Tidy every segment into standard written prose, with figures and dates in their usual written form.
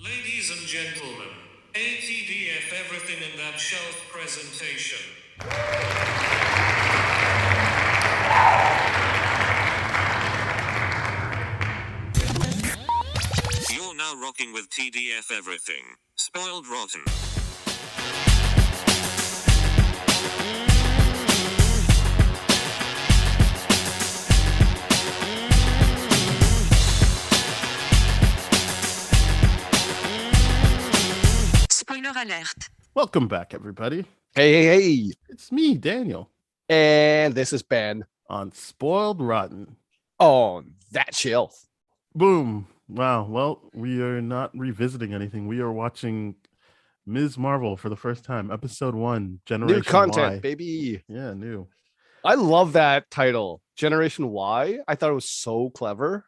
Ladies and gentlemen, ATDF Everything in That Shelf presentation. You're now rocking with TDF Everything. Spoiled Rotten. Spoiler alert. Welcome back, everybody. Hey. It's me, Daniel, And this is Ben on Spoiled Rotten. on That Shelf. Boom. Wow. Well, we are not revisiting anything. We are watching Ms. Marvel for the first time. Episode 1, Generation New content, Y. baby. Yeah, new. I love that title, Generation Y. I thought it was so clever.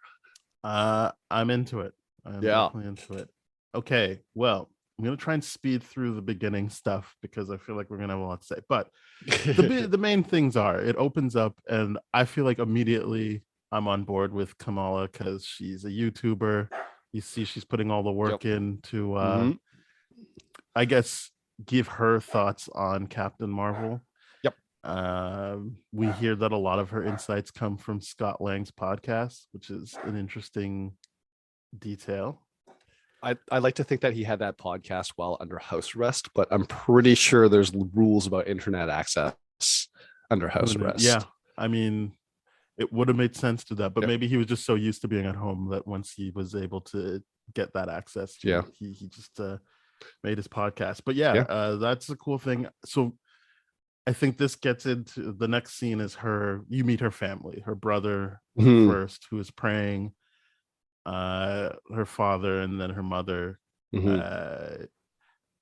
I'm into it. I'm definitely into it. Okay, well, I'm going to try and speed through the beginning stuff because I feel like we're going to have a lot to say. But the main things are, it opens up and I feel like immediately I'm on board with Kamala because she's a YouTuber. You see she's putting all the work in to, I guess, give her thoughts on Captain Marvel. We hear that a lot of her insights come from Scott Lang's podcast, which is an interesting detail. I like to think that he had that podcast while under house arrest, but I'm pretty sure there's rules about internet access under house arrest. Yeah, I mean, it would have made sense to that, but maybe he was just so used to being at home that once he was able to get that access, he just made his podcast. But that's a cool thing. So I think this gets into the next scene is you meet her family, her brother first, who is praying, her father, and then her mother.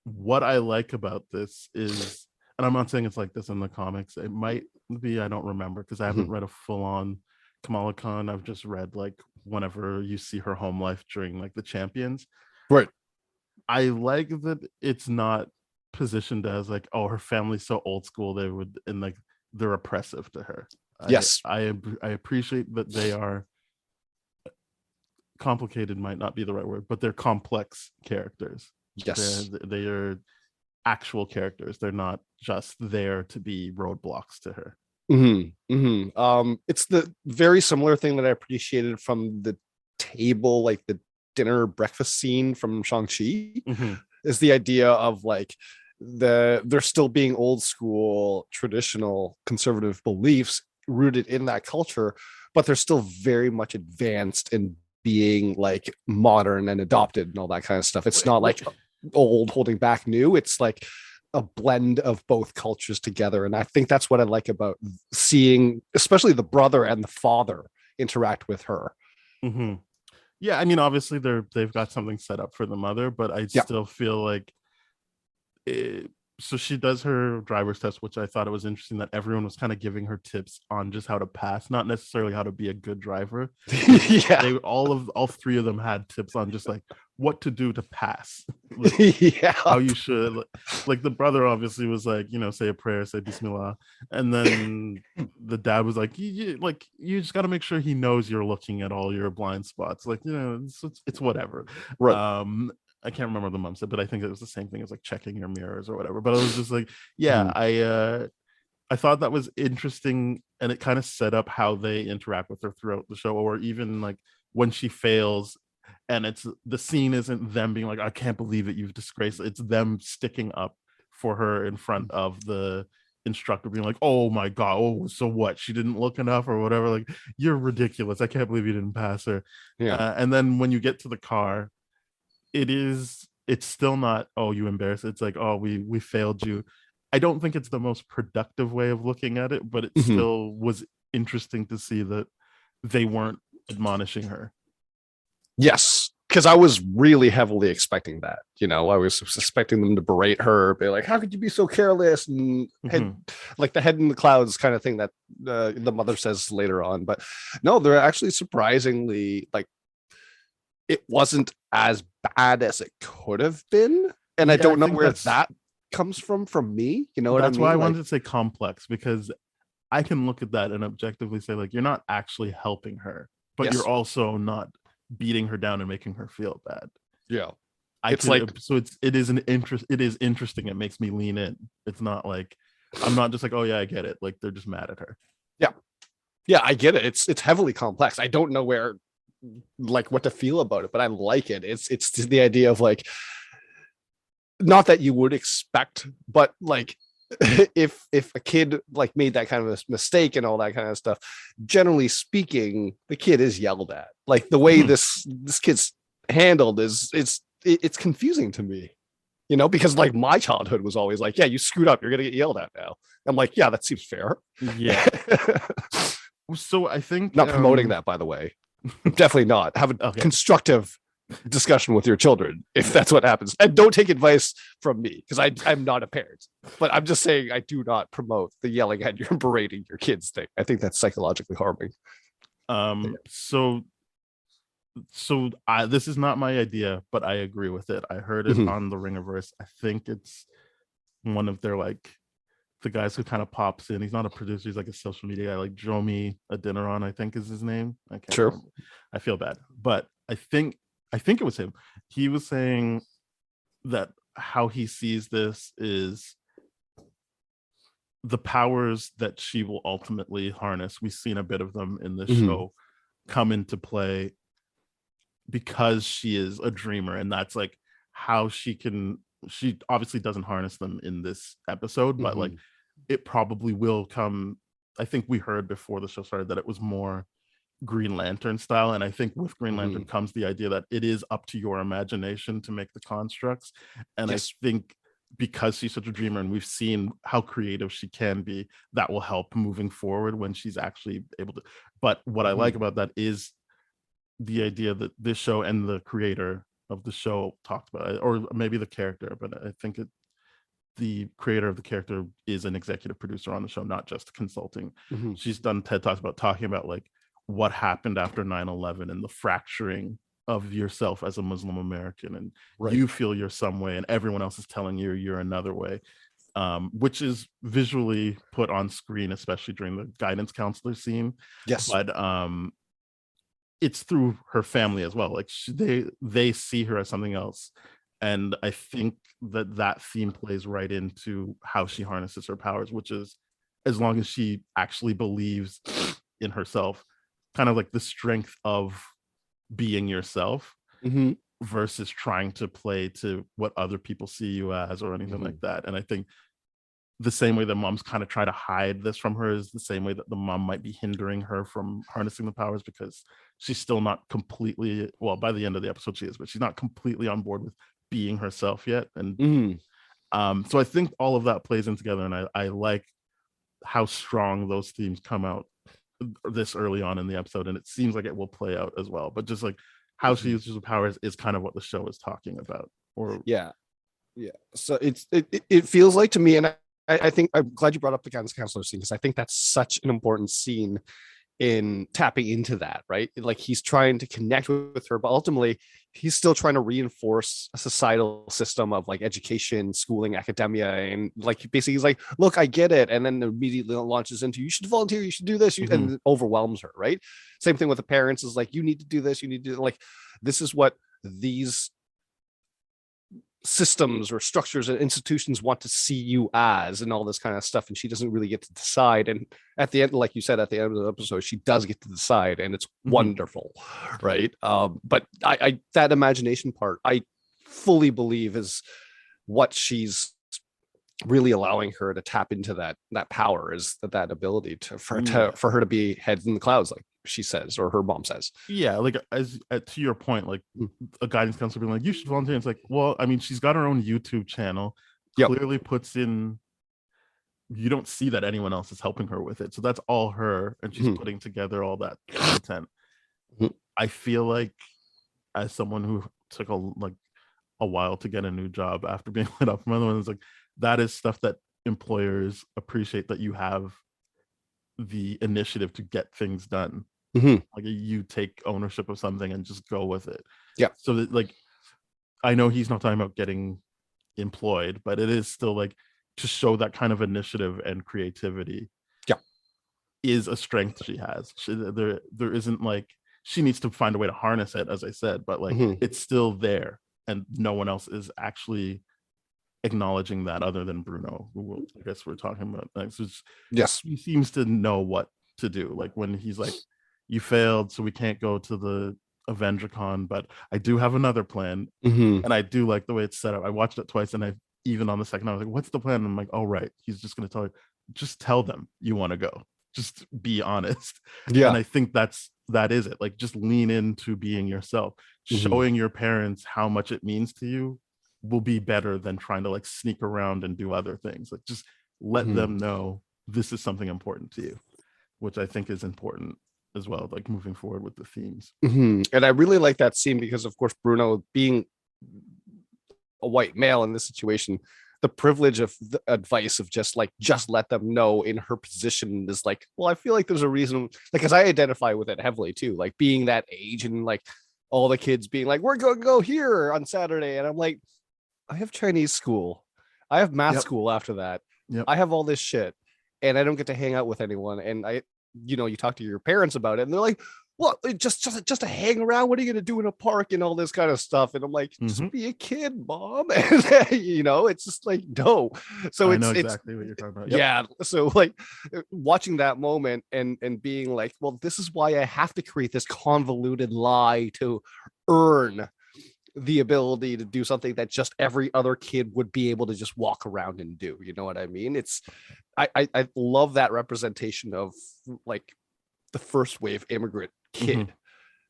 What I like about this is, and I'm not saying it's like this in the comics, it might be, I don't remember because I haven't read a full-on Kamala Khan. I've just read like whenever you see her home life during like the Champions. Right. I like that it's not positioned as like, oh, her family's so old school, they're oppressive to her. Yes. I appreciate that they are complicated, might not be the right word, but they're complex characters. Yes. They are actual characters. They're not just there to be roadblocks to her. It's the very similar thing that I appreciated from the table, like the dinner breakfast scene from Shang-Chi, is the idea of like they're still being old school, traditional, conservative beliefs rooted in that culture, but they're still very much advanced in being like modern and adopted and all that kind of stuff. It's not like old holding back new. It's like a blend of both cultures together. And I think that's what I like about seeing, especially the brother and the father interact with her. Yeah, I mean, obviously they've got something set up for the mother, but I still feel like so she does her driver's test, which I thought it was interesting that everyone was kind of giving her tips on just how to pass, not necessarily how to be a good driver. All three of them had tips on just like what to do to pass. How you should, like the brother obviously was like, say a prayer, say Bismillah, and then the dad was like, you just got to make sure he knows you're looking at all your blind spots, like, it's whatever. Right. I can't remember what the mom said, but I think it was the same thing as like checking your mirrors or whatever. But I was just like, I thought that was interesting, and it kind of set up how they interact with her throughout the show, or even like when she fails, and it's the scene isn't them being like, I can't believe it, you've disgraced. It's them sticking up for her in front of the instructor, being like, oh my god, oh, so what? She didn't look enough or whatever. Like, you're ridiculous. I can't believe you didn't pass her. And then when you get to the car, it's still not, oh, you embarrassed. It's like, oh, we failed you. I don't think it's the most productive way of looking at it, but it still was interesting to see that they weren't admonishing her. Yes, because I was really heavily expecting that. I was expecting them to berate her, be like, how could you be so careless, and like the head in the clouds kind of thing that the mother says later on. But no, they're actually surprisingly, like, it wasn't as bad as it could have been. And I don't know where that comes from me. You know what I mean? That's why I wanted to say complex, because I can look at that and objectively say, like, you're not actually helping her, but you're also not beating her down and making her feel bad. Yeah. It's like, it is an interest. It is interesting. It makes me lean in. It's not like I'm not just like, oh yeah, I get it. Like they're just mad at her. yeah, I get it. It's heavily complex. I don't know where, like, what to feel about it, but I like it. It's the idea of like, not that you would expect, but like, if a kid like made that kind of a mistake and all that kind of stuff, generally speaking, the kid is yelled at. Like the way this kid's handled it's confusing to me, because like my childhood was always like, yeah, you screwed up, you're gonna get yelled at now. I'm like, yeah, that seems fair. Yeah. So I think not promoting that, by the way. Definitely not. Have a constructive discussion with your children if that's what happens, and don't take advice from me because I'm not a parent, but I'm just saying I do not promote the yelling at you and berating your kids thing. I think that's psychologically harming. So this is not my idea, but I agree with it. I heard it on the Ringerverse. I think it's one of their like the guys who kind of pops in. He's not a producer, he's like a social media guy, like Jomi Adeniran, I think is his name. I can't remember. I feel bad, but I think it was him. He was saying that how he sees this is the powers that she will ultimately harness. We've seen a bit of them in this show come into play because she is a dreamer, and that's like how she obviously doesn't harness them in this episode, but like it probably will come. I think we heard before the show started that it was more Green Lantern style, and I think with Green Lantern comes the idea that it is up to your imagination to make the constructs. And I think because she's such a dreamer and we've seen how creative she can be, that will help moving forward when she's actually able to. But what I like about that is the idea that this show and the creator of the show talked about it, or maybe the character, but I think the creator of the character is an executive producer on the show, not just consulting. She's done TED Talks about talking about like what happened after 9/11 and the fracturing of yourself as a Muslim American, and you feel you're some way and everyone else is telling you you're another way, which is visually put on screen, especially during the guidance counselor scene. But it's through her family as well. Like they see her as something else, and I think that theme plays right into how she harnesses her powers, which is, as long as she actually believes in herself, kind of like the strength of being yourself versus trying to play to what other people see you as or anything like that. And I think the same way that moms kind of try to hide this from her is the same way that the mom might be hindering her from harnessing the powers, because she's still not completely, well, by the end of the episode she is, but she's not completely on board with being herself yet. And so I think all of that plays in together, and I like how strong those themes come out this early on in the episode, and it seems like it will play out as well. But just like how she uses her powers is kind of what the show is talking about. Or so it feels like to me, and I think I'm glad you brought up the guidance counselor scene, because I think that's such an important scene in tapping into that, right? Like he's trying to connect with her, but ultimately he's still trying to reinforce a societal system of like education, schooling, academia, and like basically he's like, look, I get it, and then immediately launches into, you should volunteer, you should do this, and it overwhelms her, right? Same thing with the parents, is like, you need to do this, you need to, like, this is what these systems or structures and institutions want to see you as, and all this kind of stuff, and she doesn't really get to decide. And at the end, like you said, at the end of the episode, she does get to decide, and it's wonderful, right? But I that imagination part, I fully believe is what she's really allowing her to tap into, that power, is that ability for her to be heads in the clouds, like she says, or her mom says. Yeah, like to your point, like a guidance counselor being like, you should volunteer. It's like, well, I mean, she's got her own YouTube channel, clearly puts in, you don't see that anyone else is helping her with it, so that's all her, and she's putting together all that content. I feel like, as someone who took a while to get a new job after being laid off from other ones, like, that is stuff that employers appreciate, that you have the initiative to get things done. Like you take ownership of something and just go with it. So that, like, I know he's not talking about getting employed, but it is still like, to show that kind of initiative and creativity is a strength she has. There isn't like, she needs to find a way to harness it, as I said, but like it's still there. and no one else is actually acknowledging that other than Bruno, who I guess we're talking about next. Yes. He seems to know what to do. Like when he's like, you failed, so we can't go to the AvengerCon, but I do have another plan. Mhm. And I do like the way it's set up. I watched it twice, and I even on the second, I was like, what's the plan? And I'm like, oh, right. He's just going to tell you, just tell them you want to go. Just be honest. Yeah. And I think that is it. Like, just lean into being yourself. Mhm. Showing your parents how much it means to you will be better than trying to like sneak around and do other things. Like, just let Mhm. them know this is something important to you, which I think is important as well, like moving forward with the themes. Mhm. And I really like that scene because, of course, Bruno being a white male in this situation, the privilege of the advice of just let them know in her position is like, well, I feel like there's a reason, like, because I identify with it heavily too, like being that age and like all the kids being like, we're going to go here on Saturday, and I'm like, I have Chinese school, I have math Yep. school after that, Yep. I have all this shit, and I don't get to hang out with anyone. And you talk to your parents about it, and they're like, well, just to hang around, what are you gonna do in a park and all this kind of stuff? And I'm like, just Mhm. be a kid, mom. And it's just like, no. So I it's know it's exactly what you're talking about. Yep. yeah. So like watching that moment and being like, well, this is why I have to create this convoluted lie to earn the ability to do something that just every other kid would be able to just walk around and do. You know what I mean? It's I love that representation of like the first wave immigrant kid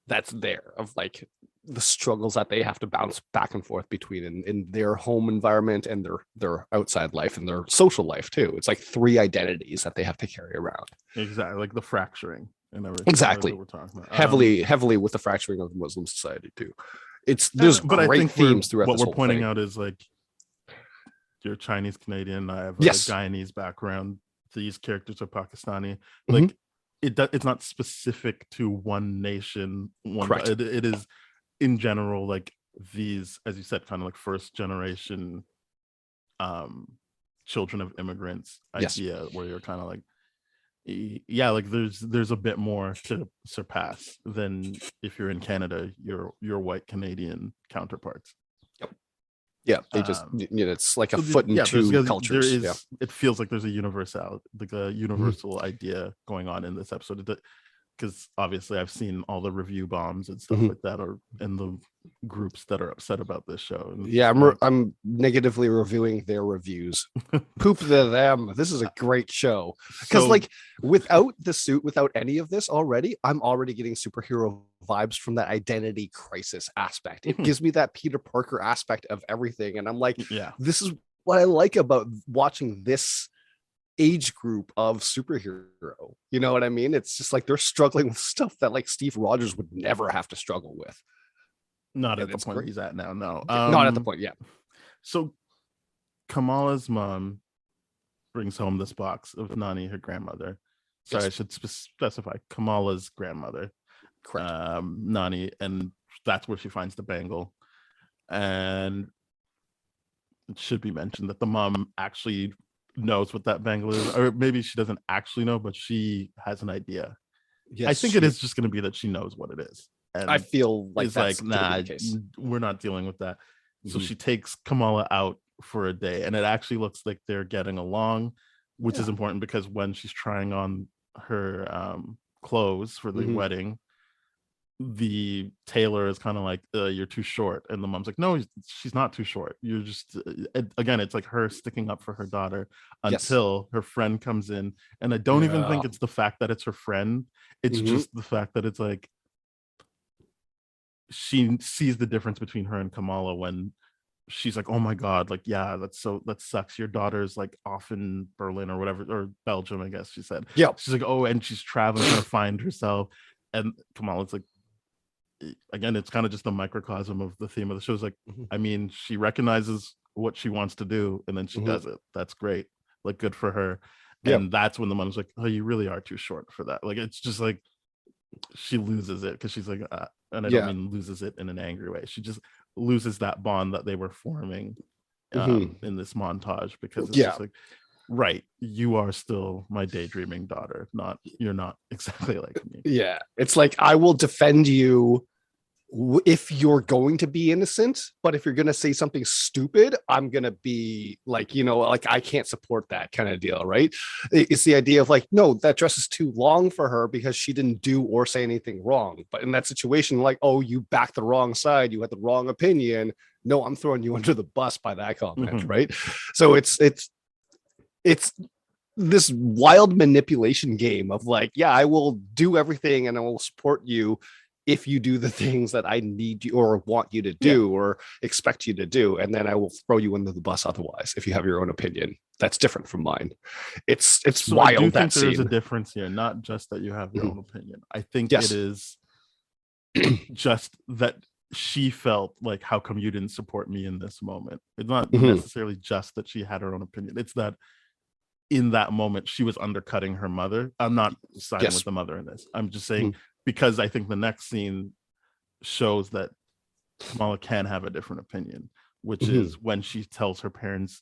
that's there, of like the struggles that they have to bounce back and forth between in their home environment and their outside life and their social life too. It's like 3 identities that they have to carry around. Exactly, like the fracturing and everything. Exactly. That we're talking about. Heavily with the fracturing of Muslim society too. There's but I great think themes throughout what this we're whole pointing thing. out is like, you're Chinese Canadian, I have a Yes. Guyanese background, these characters are Pakistani. Mhm. Like it's not specific to one nation, Correct. it is in general, like these, as you said, kind of like first generation children of immigrants Yes. idea, where you're kind of like, yeah, like there's a bit more to surpass than if you're in Canada, your white Canadian counterparts. Yeah, they just it's like a So foot in two there cultures. is, Yeah. it feels like there's a universal idea going on in this episode, because obviously I've seen all the review bombs and stuff Mhm. like that, or in the groups that are upset about this show. And Yeah, it's like, I'm negatively reviewing their reviews. Poop to them. This is a great show. Because so- like without the suit, without any of this already, I'm already getting superhero vibes from that identity crisis aspect. It Mhm. gives me that Peter Parker aspect of everything. And I'm like, yeah, this is what I like about watching this age group of superhero. You know what I mean? It's just like they're struggling with stuff that like Steve Rogers would never have to struggle with. not And at the it's point great. he's at now. No, Not at the point. Yeah. So Kamala's mom brings home this box of Nani, her grandmother. Sorry, Yes. I should specify Kamala's grandmother, Correct. Nani, and that's where she finds the bangle. And it should be mentioned that the mom actually knows what that bangle is, or maybe she doesn't actually know, but she has an idea. Yes, I think it is just going to be that she knows what it is. And I feel like it's that's like, gonna nah, be the case. we're not dealing with that. So Mhm. she takes Kamala out for a day, and it actually looks like they're getting along, which is Yeah. important, because when she's trying on her clothes for the Mhm. wedding, the tailor is kind of like, you're too short, and the mom's like, no, she's not too short, you're just again, it's like her sticking up for her daughter Yes. until her friend comes in. And I don't even think Yeah. it's the fact that it's her friend, it's Mhm. just the fact that it's like she sees the difference between her and Kamala when she's like, oh my god, like, yeah, that sucks, your daughter's like off in Berlin or whatever, or Belgium, I guess she said. Yeah. She's like, oh, and she's traveling to find herself. And Kamala's like, again, it's kind of just a microcosm of the theme of the show. Is like, Mhm. I mean, she recognizes what she wants to do, and then she Mhm. does it. That's great, like, good for her. Yeah. And that's when the mom's like, oh, you really are too short for that. Like, it's just like she loses it, because she's like, and I Yeah. don't mean loses it in an angry way, she just loses that bond that they were forming Mhm. in this montage, because it's Yeah. just like, right, you are still my daydreaming daughter, you're not exactly like me. Yeah. It's like, I will defend you if you're going to be innocent, but if you're going to say something stupid, I'm going to be like, like I can't support that kind of deal, right? It's the idea of like, no, that dress is too long for her because she didn't do or say anything wrong. But in that situation, like, oh, you backed the wrong side, you had the wrong opinion. No, I'm throwing you under the bus by that comment, right? So it's this wild manipulation game of like, yeah, I will do everything and I will support you if you do the things that I need you or want you to do or expect you to do. And then I will throw you under the bus otherwise if you have your own opinion that's different from mine. It's So wild. I do that think there's scene. a difference here, not just that you have your own opinion. I think Yes. it is just that she felt like, how come you didn't support me in this moment? It's not necessarily just that she had her own opinion. It's that in that moment she was undercutting her mother. I'm not siding with the mother in this. I'm just saying because I think the next scene shows that Kamala can have a different opinion, which is when she tells her parents,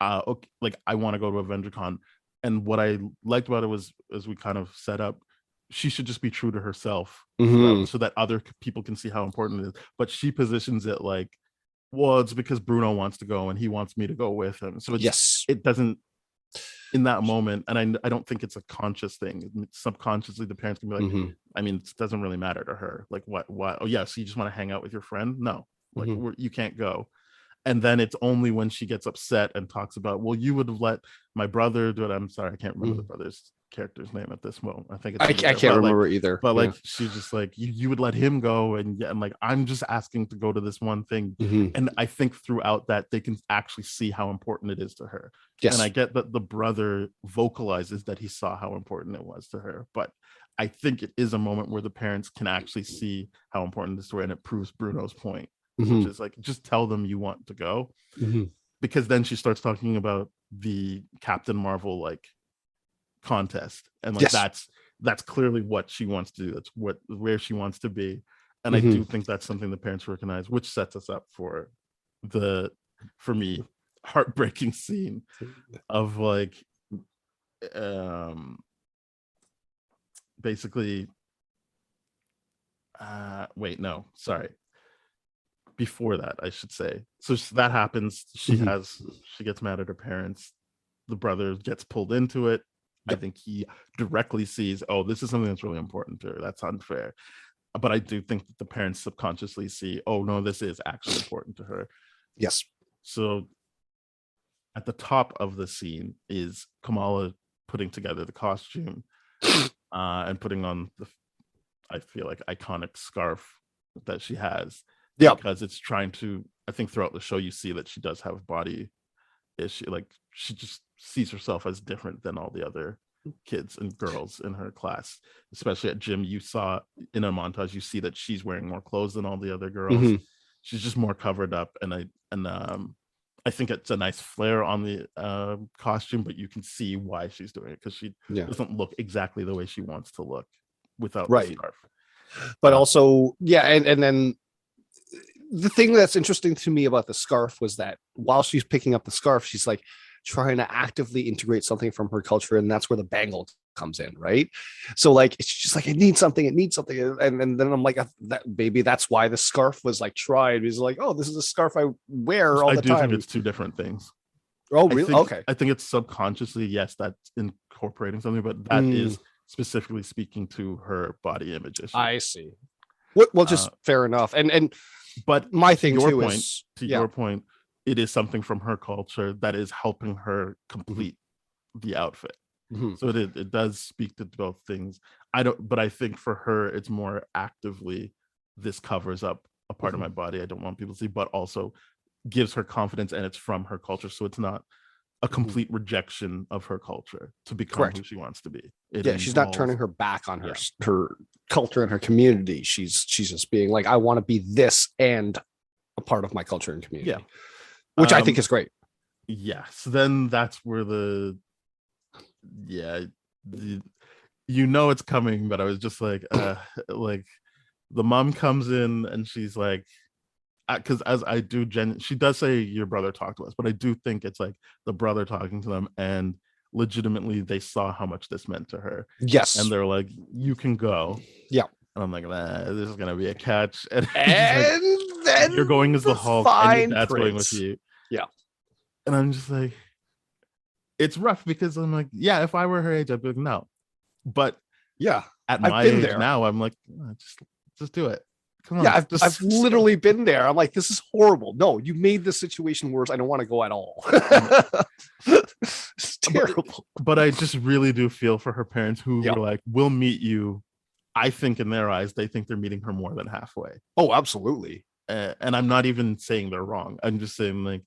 okay, like, I want to go to AvengerCon. And what I liked about it was, as we kind of set up, she should just be true to herself so that other people can see how important it is. But she positions it like, well, it's because Bruno wants to go and he wants me to go with him. So it's, it doesn't, in that moment, and I don't think it's a conscious thing. Subconsciously, the parents can be like, I mean, it doesn't really matter to her. Like, what? Oh, yeah, so you just want to hang out with your friend? No, like, you can't go. And then it's only when she gets upset and talks about, well, you would have let my brother do it. I'm sorry, I can't remember the brother's character's name at this moment. I think it's I can't remember either. But like, she's just like, you would let him go, and like, I'm just asking to go to this one thing. And I think throughout that they can actually see how important it is to her. Yes. And I get that the brother vocalizes that he saw how important it was to her, but I think it is a moment where the parents can actually see how important this is, and it proves Bruno's point, which is like, just tell them you want to go. Because then she starts talking about the Captain Marvel like contest, and like, that's clearly what she wants to do. That's where she wants to be. And I do think that's something the parents recognize, which sets us up for for me, heartbreaking scene of like, basically, wait, no, sorry, before that, I should say. So that happens. She gets mad at her parents. The brother gets pulled into it. I think he directly sees, oh, this is something that's really important to her. That's unfair. But I do think that the parents subconsciously see, oh, no, this is actually important to her. Yes. So at the top of the scene is Kamala putting together the costume and putting on I feel like, iconic scarf that she has. Yeah. Because it's trying to, I think throughout the show, you see that she does have body issue. Like, she just sees herself as different than all the other kids and girls in her class, especially at gym. You saw in a montage, you see that she's wearing more clothes than all the other girls. She's just more covered up. And I think it's a nice flare on the costume, but you can see why she's doing it, because she doesn't look exactly the way she wants to look without the scarf. But also, and then the thing that's interesting to me about the scarf was that while she's picking up the scarf, she's like trying to actively integrate something from her culture, and that's where the bangle comes in, right? So like, it's just like, it needs something, and then I'm like, that maybe that's why the scarf was like tried. He's like, oh, this is a scarf I wear all the time. I do think it's two different things. Oh, really? Okay. I think it's subconsciously, yes, that's incorporating something, but that is specifically speaking to her body image issue. I see. Well, just fair enough. But my thing too is, to your point, it is something from her culture that is helping her complete the outfit. So it does speak to both things. But I think for her, it's more actively, this covers up a part of my body I don't want people to see, but also gives her confidence, and it's from her culture. So it's not a complete rejection of her culture to become who she wants to be. She's not turning her back on her culture and her community. She's just being like, I want to be this and a part of my culture and community, which I think is great. So then that's where it's coming, but I was just like, like, the mom comes in and she's like, because as I do, she does say your brother talked to us, but I do think it's like the brother talking to them, and legitimately they saw how much this meant to her. Yes. And they're like, you can go. Yeah. And I'm like, nah, this is gonna be a catch. And he's like, And then you're going as the Hulk, and your fine dad's going with prince. you. Yeah. And I'm just like, it's rough because I'm like, yeah, if I were her age, I'd be like, no. But Yeah. at I've my been age there. now, I'm like, just do it. Come on. Yeah, just- I've literally been there. I'm like, this is horrible. No, you made this situation worse. I don't want to go at all. It's terrible. But I just really do feel for her parents who Yeah. were like, we'll meet you. I think in their eyes, they think they're meeting her more than halfway. Oh, absolutely. And I'm not even saying they're wrong. I'm just saying, like,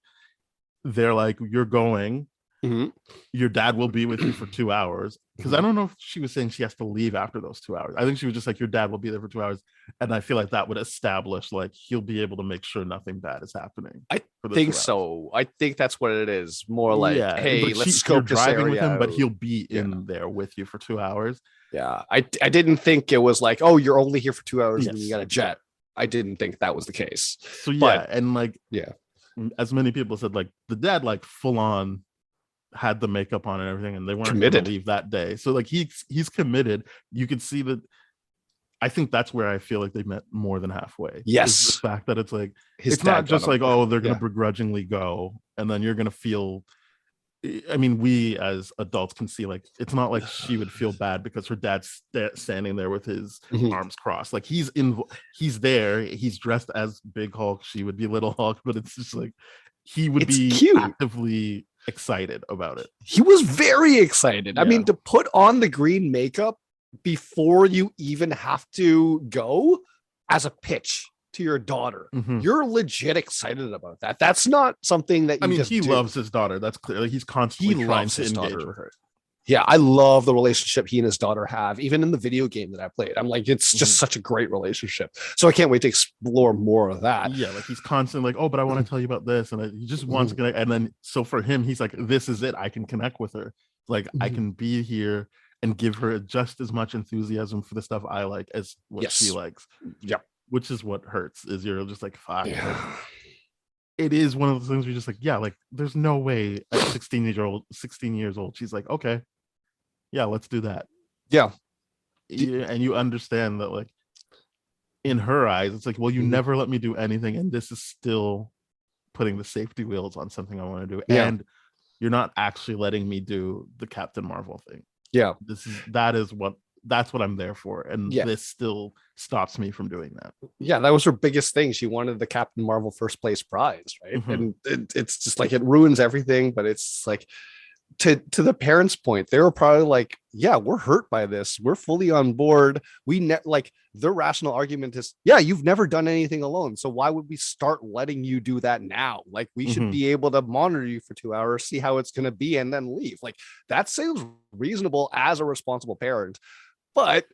they're like, you're going. Mhm. Your dad will be with you for 2 hours. Because I don't know if she was saying she has to leave after those 2 hours. I think she was just like, your dad will be there for 2 hours. And I feel like that would establish, like, he'll be able to make sure nothing bad is happening. I for the think 2 hours. so. I think that's what it is. More like, Yeah, hey, like, let's you're scope this driving area with him, but out. he'll be Yeah. in there with you for 2 hours. Yeah, I didn't think it was like, oh, you're only here for 2 hours and then you Yes. got a jet. I didn't think that was the case. So yeah, But- and like, Yeah. as many people said, like, the dad, like, full on had the makeup on and everything, and they weren't going Committed. to leave that day. So like, he's committed. You could see that. I think that's where I feel like they met more than halfway. is Yes. the fact that it's like, His it's not dad just got him. like, oh, they're going Yeah. to begrudgingly go, and then you're going to feel. I mean, we as adults can see, like, it's not like she would feel bad because her dad's standing there with his Mhm. arms crossed. Like, he's there, he's dressed as Big Hulk, she would be Little Hulk, but it's just like, he would It's be cute. actively excited about it. He was very excited. I Yeah. mean, to put on the green makeup before you even have to go as a pitch to your daughter, Mhm. you're legit excited about that. That's not something that you I mean, just he do. loves his daughter. That's clear. Like, he's constantly He trying loves to his engage daughter. with her. Yeah, I love the relationship he and his daughter have, even in the video game that I played. I'm like, it's just such a great relationship. So I can't wait to explore more of that. Yeah, like, he's constantly like, oh, but I want to tell you about this, and he just wants to connect. And then, so for him, he's like, this is it. I can connect with her. Like, I Mhm. can be here and give her just as much enthusiasm for the stuff I like as what she Yes. likes. Yep. Which is what hurts. Is you're just like, fuck. like, Yeah. it is one of those things where you're just like, yeah, like, there's no way at 16 years old, she's like, okay, yeah, let's do that. Yeah. And you understand that, like, in her eyes, it's like, well, you Mhm. never let me do anything, and this is still putting the safety wheels on something I want to do. Yeah. And you're not actually letting me do the Captain Marvel thing. Yeah. That's what I'm there for. And Yeah. this still stops me from doing that. Yeah, that was her biggest thing. She wanted the Captain Marvel first place prize, right? Mhm. And it's just like, it ruins everything, but it's like, to the parents' point, they were probably like, yeah, we're hurt by this, we're fully on board. Like, their rational argument is, yeah, you've never done anything alone, so why would we start letting you do that now? Like, we should Mhm. be able to monitor you for 2 hours, see how it's going to be, and then leave. Like, that sounds reasonable as a responsible parent. But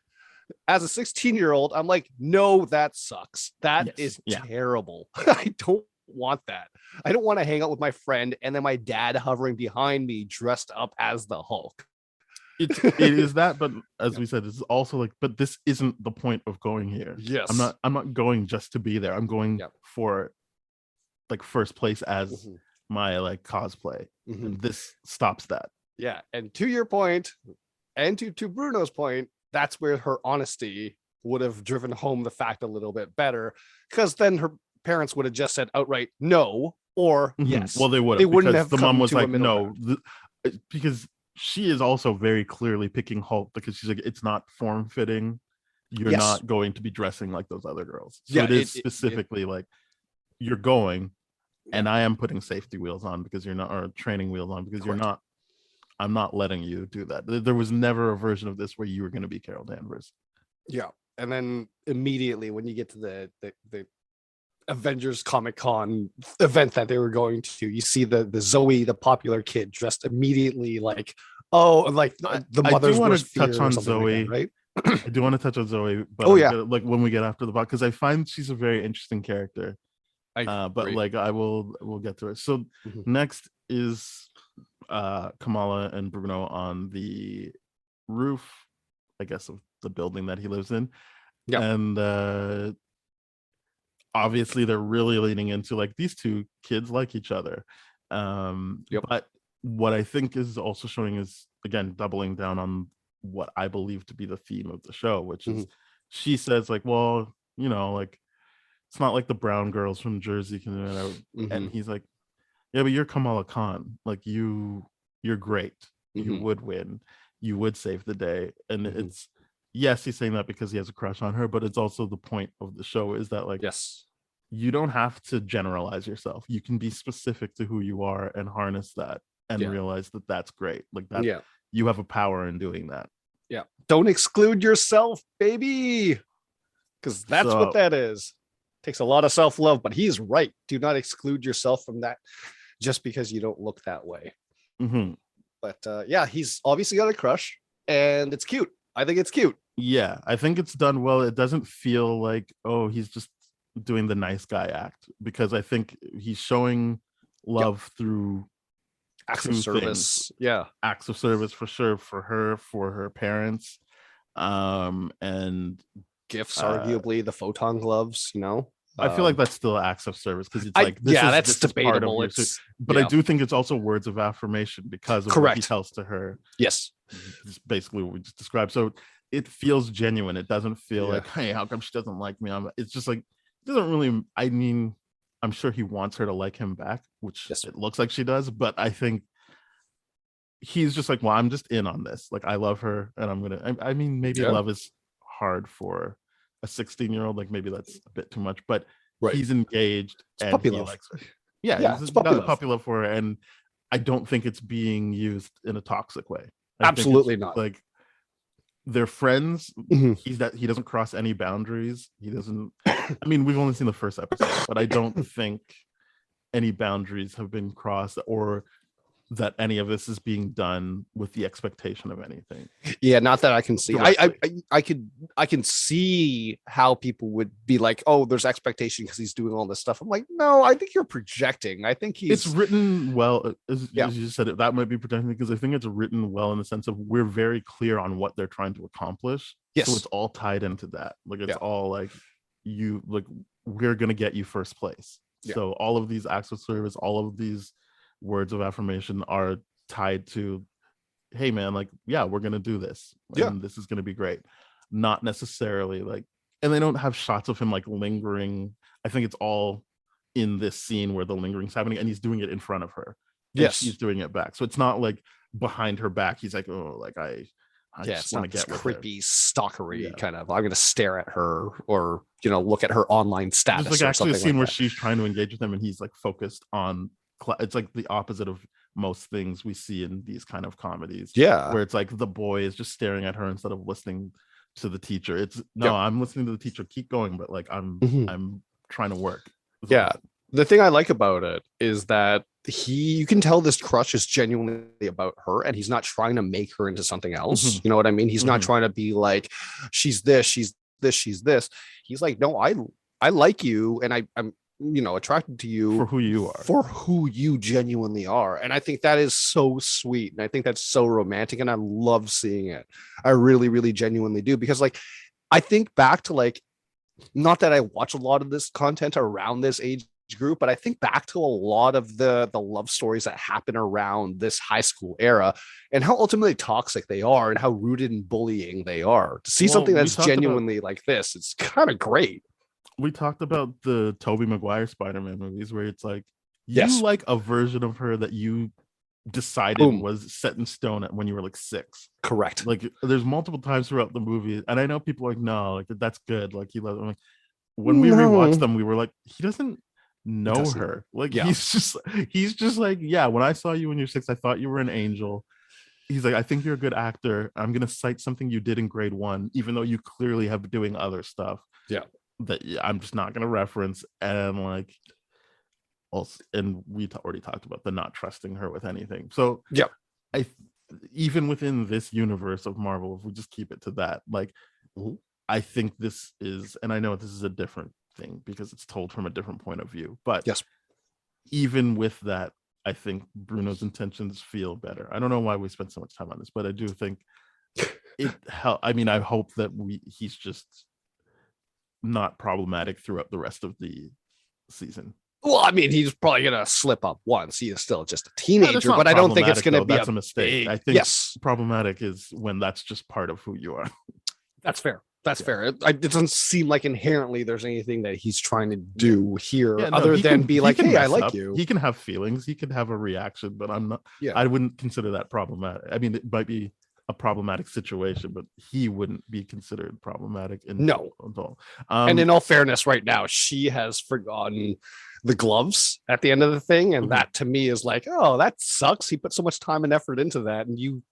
as a 16-year-old, I'm like, no, that sucks. That Yes, is yeah. terrible. I don't want that. I don't want to hang out with my friend and then my dad hovering behind me dressed up as the Hulk. It is that, but as we said, it's also like, but this isn't the point of going here. Yes. I'm not going just to be there. I'm going Yep. for, like, first place as Mhm. my, like, cosplay. Mhm. And this stops that. Yeah. And to your point, and to Bruno's point, that's where her honesty would have driven home the fact a little bit better, because then her parents would have just said outright no or Mhm. yes. Well, they would. They wouldn't because have the mom come was to a like, middle no, because she is also very clearly picking Hulk because she's like, it's not form fitting. You're Yes. not going to be dressing like those other girls. So Yeah, it is it- specifically like, you're going, and I am putting safety wheels on because you're not, or training wheels on because you're Correct. not. I'm not letting you do that. There was never a version of this where you were going to be Carol Danvers. Yeah. And then immediately when you get to the Avengers Comic-Con event that they were going to, you see the Zoe, the popular kid, dressed immediately like, oh, like the I do mother's wanna worst touch fear or on something like that, Zoe. right? I do want to touch on Zoe, but Oh, yeah. like, when we get after the box, because I find she's a very interesting character. But agree. like, we'll get to it. So Mhm. next is Kamala and Bruno on the roof, I guess, of the building that he lives in. Yeah. And obviously they're really leaning into, like, these two kids like each other. Yep. But what I think is also showing is, again, doubling down on what I believe to be the theme of the show, which is she says like, well, like it's not like the brown girls from Jersey can do it. And Mhm, he's like, yeah, but you're Kamala Khan. Like you're great. You mhm, would win. You would save the day. And mhm. it's yes, he's saying that because he has a crush on her, but it's also the point of the show is that like Yes. you don't have to generalize yourself. You can be specific to who you are and harness that and Yeah. realize that that's great. Like that Yeah. you have a power in doing that. Yeah. Don't exclude yourself, baby. Because that's what So that is. Takes a lot of self-love, but he's right. Do not exclude yourself from that just because you don't look that way. mhm. But yeah, he's obviously got a crush, and it's cute. I think it's cute. Yeah, I think it's done well. It doesn't feel like, oh, he's just doing the nice guy act because I think he's showing Yep. love through Acts two of things. service. Yeah. Acts of service for sure, for her parents, and Gifts, uh, arguably, the photon gloves, I feel like that's still acts of service because it's I, like this yeah, is that's this is part of debatable. your It's but yeah. I do think it's also words of affirmation because of what he Correct. tells to her. Yes. It's basically what we just described. So it feels genuine. It doesn't feel Yeah. like, hey, how come she doesn't like me? It's just like it doesn't really. I mean, I'm sure he wants her to like him back, which Yes. it looks like she does. But I think he's just like, well, I'm just in on this. Like, I love her, and I'm gonna. I mean, maybe Yeah. love is hard for a 16-year-old. Like, maybe that's a bit too much. But Right. he's engaged and puppy he love. likes her. Yeah, Yeah, he's it's got puppy a love. puppy love for her, and I don't think it's being used in a toxic way. I think it's Absolutely not. Like they're friends. Mhm. He doesn't cross any boundaries. He doesn't. I mean, we've only seen the first episode, but I don't think any boundaries have been crossed or that any of this is being done with the expectation of anything. Yeah, not that I can see. Directly. I can see how people would be like, oh, there's expectation because he's doing all this stuff. I'm like, no, I think you're projecting. I think he's It's written well, as Yeah. you said it. That might be projecting because I think it's written well in the sense of we're very clear on what they're trying to accomplish. Yes. So it's all tied into that. Like it's Yeah. all like we're gonna get you first place. Yeah. So all of these acts of service, all of these words of affirmation are tied to, hey man, like yeah, we're gonna do this. Yeah. And this is gonna be great. Not necessarily like, and they don't have shots of him like lingering. I think it's all in this scene where the lingering's happening and he's doing it in front of her. And Yes. she's doing it back. So it's not like behind her back. He's like, oh, like I yeah, just it's want not to this get with her. creepy stalkery Yeah. kind of. I'm gonna stare at her or look at her online status. There's like or actually a something scene like where that. she's trying to engage with him and he's like focused on it's like the opposite of most things we see in these kind of comedies. Yeah. Where it's like the boy is just staring at her instead of listening to the teacher. It's no, Yep. I'm listening to the teacher, keep going, but like I'm trying to work. Yeah. The thing I like about it is that you can tell this crush is genuinely about her and he's not trying to make her into something else. Mhm. You know what I mean? He's not Mhm. trying to be like, she's this, she's this, she's this. He's like, no, I like you and I'm attracted to you For who you are. for who you genuinely are. And I think that is so sweet. And I think that's so romantic. And I love seeing it. I really, really genuinely do. Because like I think back to like, not that I watch a lot of this content around this age group, but I think back to a lot of the love stories that happen around this high school era and how ultimately toxic they are and how rooted in bullying they are. To see Well, something we that's talked about- genuinely like this, it's kind of great. We talked about the Tobey Maguire Spider-Man movies where it's like you Yes. like a version of her that you decided Boom. was set in stone when you were like 6. Correct. Like there's multiple times throughout the movie, and I know people are like, no, like that's good. Like he loves. Like, when we No. rewatched them, we were like, he doesn't know doesn't. her. Like Yeah. he's just like, yeah. When I saw you when you're 6, I thought you were an angel. He's like, I think you're a good actor. I'm gonna cite something you did in grade 1, even though you clearly have been doing other stuff. Yeah. That I'm just not gonna reference. And like, also, and we already talked about the not trusting her with anything. So Yeah. Even within this universe of Marvel, if we just keep it to that, like Mhm. I think this is, and I know this is a different thing because it's told from a different point of view, but Yes. even with that, I think Bruno's intentions feel better. I don't know why we spent so much time on this, but I do think it help. I mean, I hope that he's just not problematic throughout the rest of the season. Well, I mean, he's probably gonna slip up once. He is still just a Yeah, teenager, that's not but I don't think it's problematic, gonna though. be That's a mistake. big- I think yes, problematic is when that's just part of who you are. that's fair. That's Yeah. fair. It doesn't seem like inherently there's anything that he's trying to do here Yeah, no, other he than can- be he like, can hey, I mess like up. you. He can have feelings. He can have a reaction, but I'm not. Yeah. I wouldn't consider that problematic. I mean, it might be a problematic situation, but he wouldn't be considered problematic in No. at all. And in all fairness, right now, she has forgotten the gloves at the end of the thing. And Mhm. that to me is like, oh, that sucks. He put so much time and effort into that, and you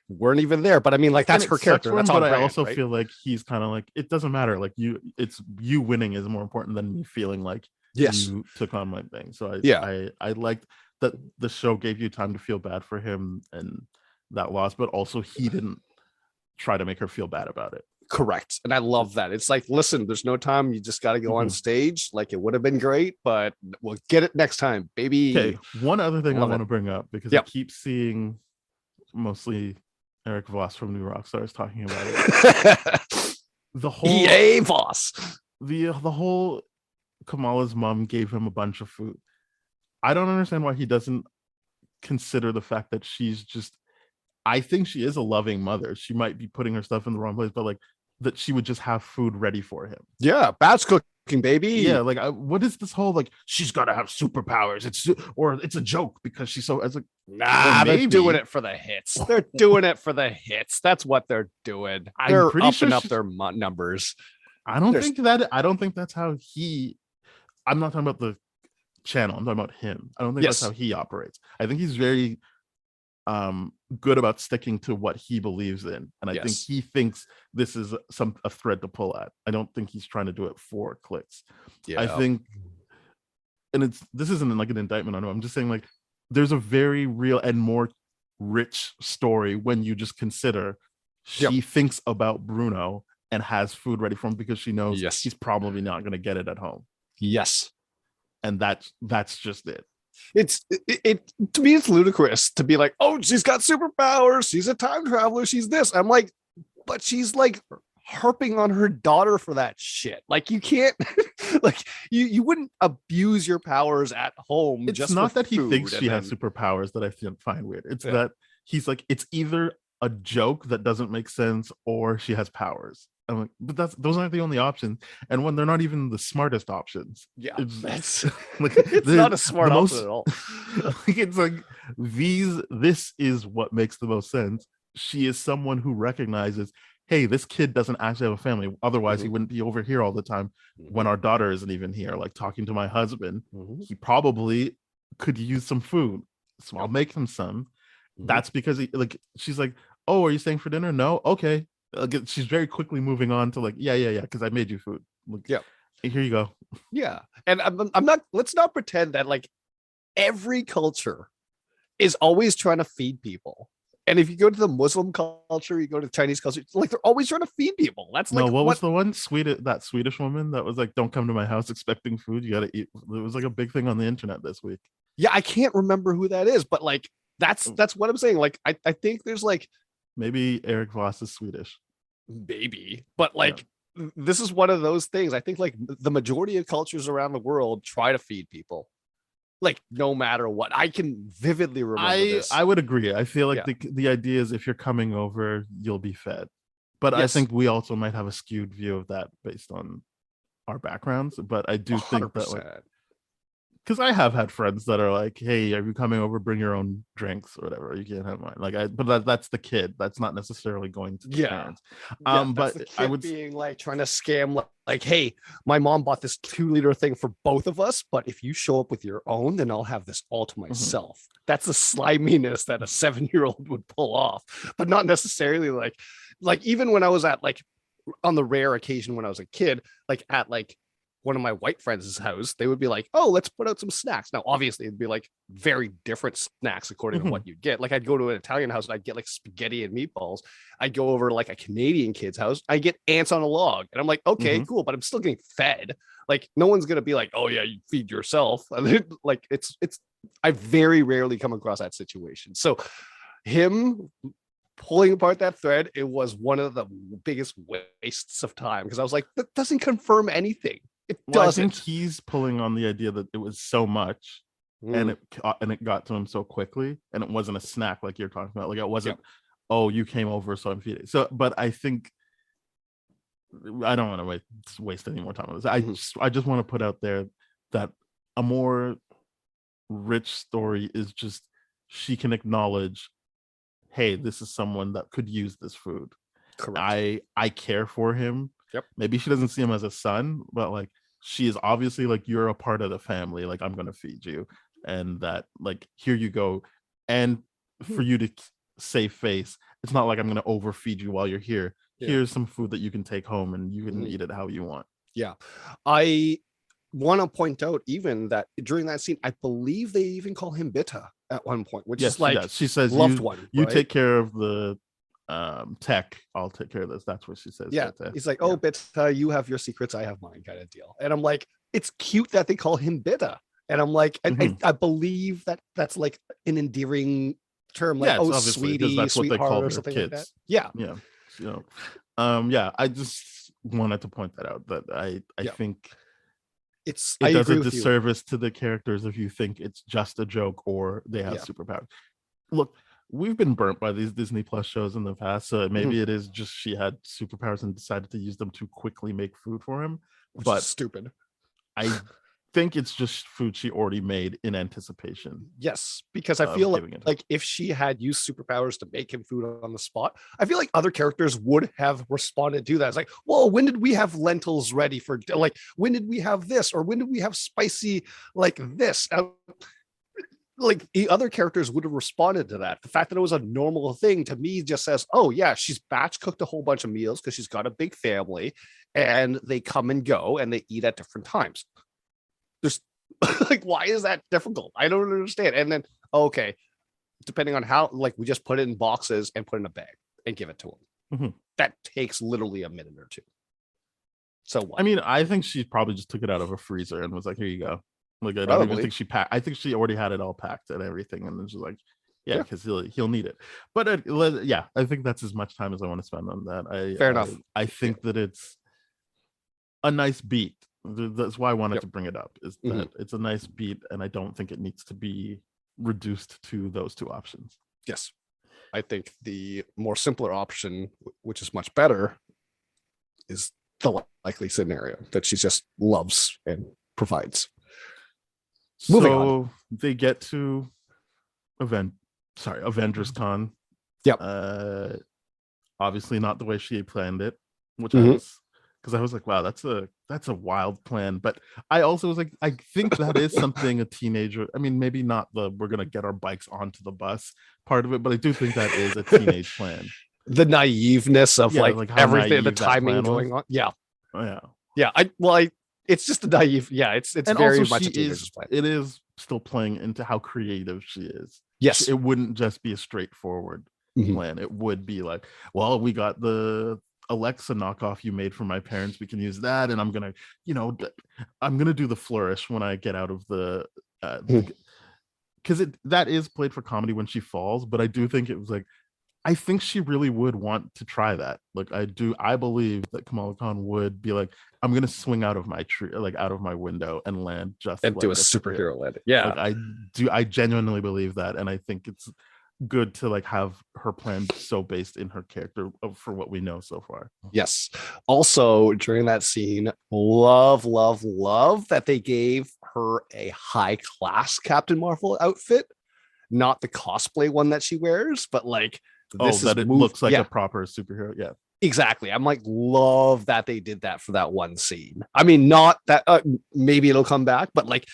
weren't even there. But I mean, like, that's and her it sucks character. for him, That's on but I brand, also right? feel like he's kind of like, it doesn't matter. Like it's you winning is more important than me feeling like Yes. you took on my thing. So Yeah. I liked that the show gave you time to feel bad for him and that loss, but also he didn't try to make her feel bad about it. Correct. And I love that. It's like, listen, there's no time. You just got to go on Mhm. stage. Like, it would have been great, but we'll get it next time, baby. Okay, one other thing I Love want it. to bring up because Yep. I keep seeing mostly Eric Voss from New Rockstars talking about it. The whole EA boss. the whole Kamala's mom gave him a bunch of food. I don't understand why he doesn't consider the fact that she's just, I think she is a loving mother. She might be putting her stuff in the wrong place, but like that she would just have food ready for him. Yeah. Batch cooking, baby. Yeah, like what is this whole like she's got to have superpowers? It's a joke because she's so as like Nah, they're maybe. doing it for the hits. They're doing it for the hits. That's what they're doing. I'm They're pretty upping sure up she's- their numbers. I don't There's- think that's how he. I'm not talking about the channel. I'm talking about him. I don't think Yes. that's how he operates. I think he's very good about sticking to what he believes in, and I think Yes. he thinks this is a thread to pull at. I don't think he's trying to do it for clicks. Yeah. I think, and this isn't like an indictment on him. I'm just saying like there's a very real and more rich story when you just consider she Yep. thinks about Bruno and has food ready for him because she knows Yes. he's probably not going to get it at home, Yes. and that's just it. It's it to me, it's ludicrous to be like, oh, she's got superpowers. She's a time traveler. She's this. I'm like, but she's like harping on her daughter for that shit. Like, you can't, like, you wouldn't abuse your powers at home. It's just not for that he food, thinks and she has then- superpowers that I find weird. It's Yeah. that he's like, it's either a joke that doesn't make sense or she has powers. I'm like, but those aren't the only options, and when they're not even the smartest options. Yeah, It's- that's Like, it's the- not a smart the option most- at all. like, it's like this is what makes the most sense. She is someone who recognizes, hey, this kid doesn't actually have a family, otherwise he Mhm. wouldn't be over here all the time when our daughter isn't even here, like talking to my husband. Mhm. He probably could use some food, so I'll Yep. make him some. Mhm. That's because like she's like, oh, are you staying for dinner? No, okay. Like, she's very quickly moving on to like, yeah, because I made you food. Like, Yep. here you go. Yeah, and I'm not. Let's not pretend that like every culture is always trying to feed people. And if you go to the Muslim culture, you go to the Chinese culture, like they're always trying to feed people. That's like No, what was the one that Swedish woman that was like, don't come to my house expecting food, you gotta eat. It was like a big thing on the internet this week. Yeah, I can't remember who that is, but like that's what I'm saying. Like I think there's like Maybe Eric Voss is Swedish. maybe, but like this is one of those things. I think like the majority of cultures around the world try to feed people. Like no matter what. I can vividly remember this. I would agree. I feel like Yeah. the idea is if you're coming over, you'll be fed. But I Yes. think we also might have a skewed view of that based on our backgrounds. But I do think that like, 100%. because I have had friends that are like, "Hey, are you coming over? Bring your own drinks or whatever. You can't have mine." Like, but that's the kid. That's not necessarily going to the Yeah. parents. Yeah, But that's the I kid would being like trying to scam like, hey, my mom bought this 2-liter thing for both of us, but if you show up with your own, then I'll have this all to Mm-hmm. myself. That's the sliminess that a 7-year-old would pull off, but not necessarily like even when I was at like on the rare occasion when I was a kid, like at like one of my white friends' house, they would be like, oh, let's put out some snacks. Now, obviously, it'd be like very different snacks according Mhm. to what you'd get. Like, I'd go to an Italian house and I'd get like spaghetti and meatballs. I'd go over to like a Canadian kid's house, I get ants on a log. And I'm like, okay, cool, but I'm still getting fed. Like, no one's gonna be like, oh yeah, you feed yourself. Like, it's I very rarely come across that situation. So him pulling apart that thread, it was one of the biggest wastes of time because I was like, that doesn't confirm anything. It Well, I think doesn't. he's pulling on the idea that it was so much and it got to him so quickly, and it wasn't a snack like you're talking about. Like it wasn't, oh, you came over, so I'm feeding. So, but I think I don't want to waste any more time on this. Mhm. I just want to put out there that a more rich story is just she can acknowledge, hey, this is someone that could use this food. Correct. I care for him. Yep. Maybe she doesn't see him as a son, but like she is obviously like, you're a part of the family. Like, I'm gonna feed you, and that like, here you go. And for you to save face, it's not like I'm gonna overfeed you while you're here. Yeah. Here's some food that you can take home and you can Mhm. eat it how you want. Yeah. I want to point out even that during that scene, I believe they even call him Bitta at one point, which Yes, is like she says, loved one. you right? take care of the tech, I'll take care of this. That's what she says. Yeah. right there. He's like, Yeah. oh, Bitta, you have your secrets, I have mine, kind of deal. And I'm like, it's cute that they call him Bitta. And I'm like, Mhm. I believe that that's like an endearing term, like, Yeah, it's oh, obviously because sweetie, that's what they sweetheart, call or their something like that. kids. Yeah. Yeah, you know, yeah. I just wanted to point that out, that I Yeah. think I it does agree a with you. disservice to the characters if you think it's just a joke or they have Yeah. superpowers. Look, we've been burnt by these Disney Plus shows in the past, so maybe it is just she had superpowers and decided to use them to quickly make food for him. Which But is stupid. I think it's just food she already made in anticipation. Yes, because I Of feel giving it. like if she had used superpowers to make him food on the spot, I feel like other characters would have responded to that. It's like, well, when did we have lentils ready for, like, when did we have this, or when did we have spicy like this? Like the other characters would have responded to that. The fact that it was a normal thing to me just says, oh yeah, she's batch cooked a whole bunch of meals because she's got a big family and they come and go and they eat at different times. There's like, why is that difficult? I don't understand. And then, okay, depending on how, like, we just put it in boxes and put it in a bag and give it to him. Mhm. That takes literally a minute or two. So what? I mean, I think she probably just took it out of a freezer and was like, here you go. Like, I don't even Probably. think she packed. I think she already had it all packed and everything, and then she's like, yeah, Yeah. because he'll need it. But yeah, I think that's as much time as I want to spend on that. Fair enough. I think that it's a nice beat. That's why I wanted Yep. to bring it up, is Mhm. that it's a nice beat, and I don't think it needs to be reduced to those two options. Yes. I think the more simpler option, which is much better, is the likely scenario that she just loves and provides. Moving So they get to Avengers Con. Yep. Obviously not the way she had planned it, which Mhm. I was like, wow, that's a wild plan. But I also was like, I think that is something a teenager, I mean, maybe not the we're gonna get our bikes onto the bus part of it, but I do think that is a teenage plan. The naiveness of Yeah, like like how everything, the naive that timing plan going was. on. Yeah. Oh, yeah. Yeah. It's just a naive. Yeah. It's And very also much she a teenager's plan. it is still playing into how creative she is. Yes. It wouldn't just be a straightforward Mhm. plan. It would be like, well, we got the Alexa knockoff you made for my parents. We can use that, and I'm gonna do the flourish when I get out of the because that is played for comedy when she falls. But I do think it was like, I think she really would want to try that. Like, I believe that Kamala Khan would be like, I'm gonna swing out of my tree, like out of my window, and land just And like do a superhero landing. Yeah. Like, I genuinely believe that, and I think it's good to like have her plan so based in her character for what we know so far. Yes. Also, during that scene, love that they gave her a high class Captain Marvel outfit, not the cosplay one that she wears, but like this that is it looks like yeah, a proper superhero. Yeah. exactly. I'm like, love that they did that for that one scene. I mean, not that maybe it'll come back, but like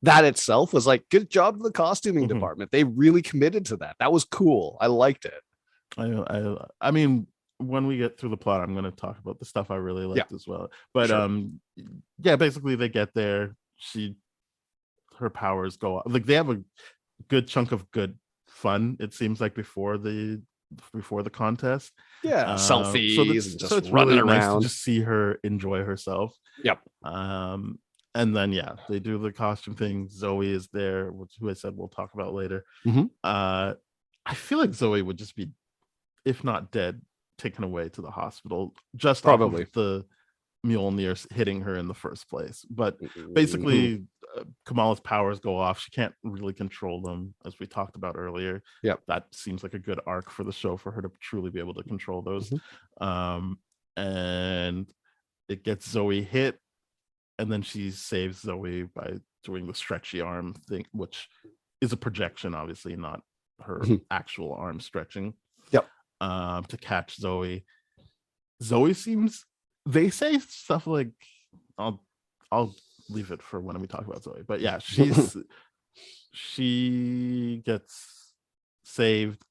that itself was like, good job to the costuming Mhm. department. They really committed to that. That was cool. I liked it. I mean, when we get through the plot, I'm going to talk about the stuff I really liked as well. But Sure. yeah, basically they get there. Her powers go off. Like, they have a good chunk of good fun. It seems like before the contest. Yeah. Selfies and just it's running really nice to around. just see her enjoy herself. Yep. And then they do the costume thing. Zoe is there, who I said we'll talk about later. Mhm. I feel like Zoe would just be, if not dead, taken away to the hospital just Probably. off of the Mjolnir hitting her in the first place. But basically, Kamala's powers go off. She can't really control them, as we talked about earlier. Yep. That seems like a good arc for the show, for her to truly be able to control those. and it gets Zoe hit, and then she saves Zoe by doing the stretchy arm thing, which is a projection, obviously, not her actual arm stretching. Yep. To catch Zoe. Zoe seems, they say stuff like, I'll leave it for when we talk about Zoe, but yeah, she gets saved,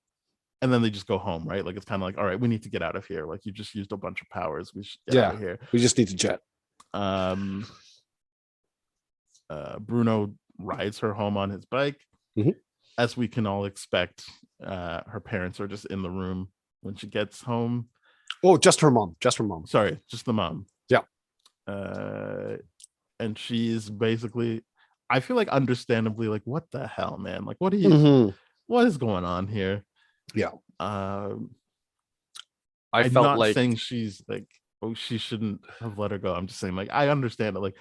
and then they just go home, right? Like, it's kind of like, all right, we need to get out of here. Like, you just used a bunch of powers. We should get out of here. We just need to jet. Bruno rides her home on his bike. As we can all expect, her parents are just in the room when she gets home. Oh, just her mom. Sorry, just the mom. Yeah. And she's basically, I feel like, understandably, like, what the hell, man? Like, what are you? What is going on here? Yeah. I'm felt not like saying she's like, oh, she shouldn't have let her go. I'm just saying, like, I understand that, like,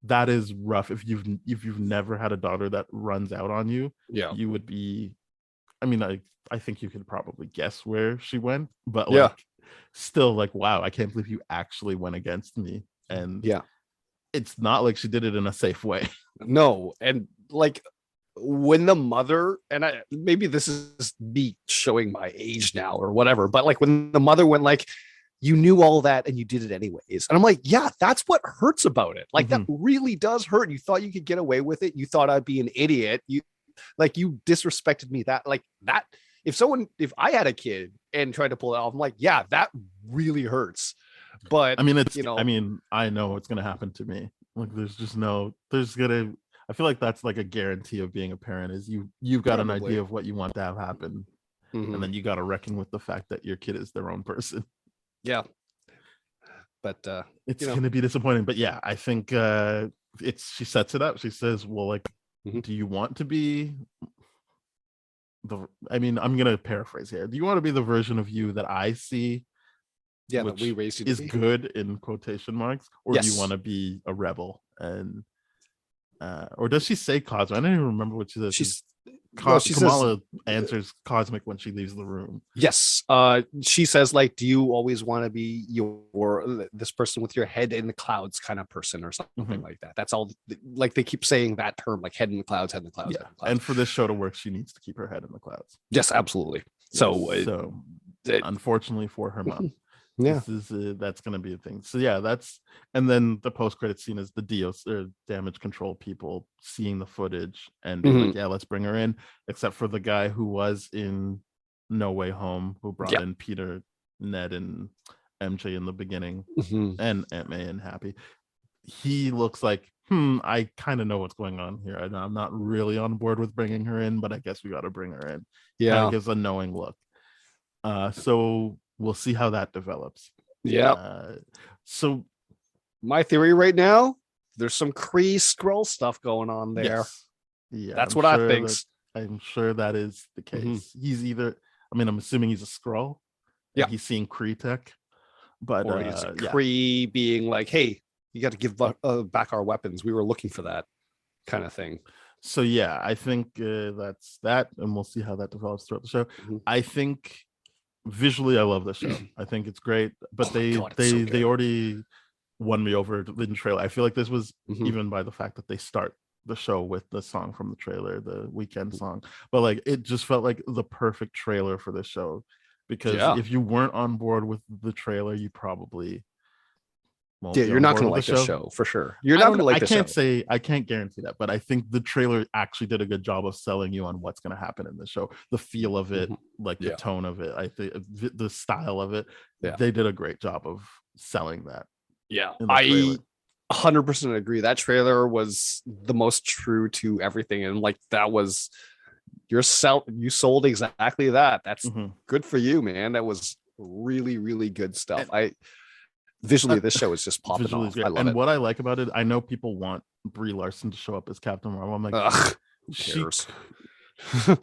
that is rough. If you've never had a daughter that runs out on you, you would be. I mean, I think you could probably guess where she went, but like, still, like, wow, I can't believe you actually went against me. And it's not like she did it in a safe way. No, and like, when the mother, and maybe this is me showing my age now or whatever, but like, when the mother went like, you knew all that and you did it anyways, and I'm like, yeah, that's what hurts about it. Like, that really does hurt. You thought you could get away with it. You thought I'd be an idiot. You disrespected me. That if I had a kid and tried to pull it off, I'm like, yeah, that really hurts. But I mean, I know what's gonna happen to me. Like, I feel like that's like a guarantee of being a parent, is you've got an idea of what you want to have happen, and then you got to reckon with the fact that your kid is their own person. Yeah. But it's gonna be disappointing. But yeah, I think she sets it up. She says, well, like, do you want to be I'm gonna paraphrase here. Do you want to be the version of you that I see? Yeah, that we raised you to be good in quotation marks, or do you want to be a rebel? And or does she say cosmic? I don't even remember what she says. Kamala answers cosmic when she leaves the room. Yes. She says, like, do you always want to be this person with your head in the clouds kind of person, or something like that? That's all. Like, they keep saying that term, like, head in the clouds, head in the clouds. Yeah. And for this show to work, she needs to keep her head in the clouds. Yes, absolutely. So unfortunately for her mom. Yeah, that's going to be a thing. So yeah, and then the post-credit scene is the DOS or damage control people seeing the footage and being like, yeah, let's bring her in, except for the guy who was in No Way Home, who brought in Peter, Ned, and MJ in the beginning, and Aunt May and Happy. He looks like, I kind of know what's going on here. I'm not really on board with bringing her in, but I guess we got to bring her in. Yeah, kind of gives a knowing look. So we'll see how that develops. Yeah. So my theory right now, there's some Kree Skrull stuff going on there. Yes. Yeah, that's what I think. I'm sure that is the case. He's either, I'm assuming he's a Skrull. Yeah. He's seeing Kree tech. But or he's Kree being like, hey, you got to give back our weapons. We were looking for that kind of thing. So yeah, I think that's that, and we'll see how that develops throughout the show. I think visually, I love the show. I think it's great, but they already won me over in the trailer. I feel like this was even by the fact that they start the show with the song from the trailer, the Weekend song, but like, it just felt like the perfect trailer for this show, because if you weren't on board with the trailer, you probably you're not going to like the show for sure. You're not going to like the show. I can't guarantee that, but I think the trailer actually did a good job of selling you on what's going to happen in the show, the feel of it, like the tone of it. I think the style of it. They did a great job of selling that. Yeah, I 100% agree. That trailer was the most true to everything, and like, that was you sold exactly that. That's good for you, man. That was really, really good stuff. Visually, this show is just popping off. I love it. What I like about it, I know people want Brie Larson to show up as Captain Marvel. I'm like, who cares?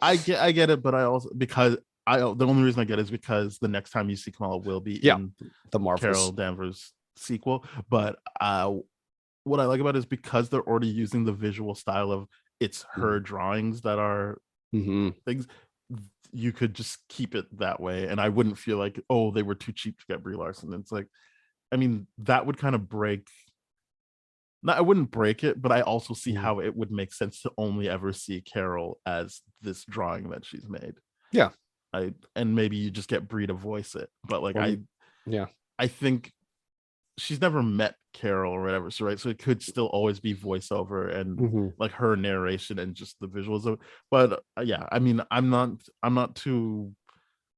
I get it, but I also, because the only reason I get it is because the next time you see Kamala will be in the Marvels. Carol Danvers sequel. But what I like about it is because they're already using the visual style of it's her drawings that are things. You could just keep it that way, and I wouldn't feel like, oh, they were too cheap to get Brie Larson. It's like, I mean, that would kind of break. No, I wouldn't break it, but I also see how it would make sense to only ever see Carol as this drawing that she's made. Yeah. And maybe you just get Brie to voice it, but like yeah, I think she's never met Carol or whatever, so right, so it could still always be voiceover and like her narration and just the visuals of. But yeah, I mean, I'm not too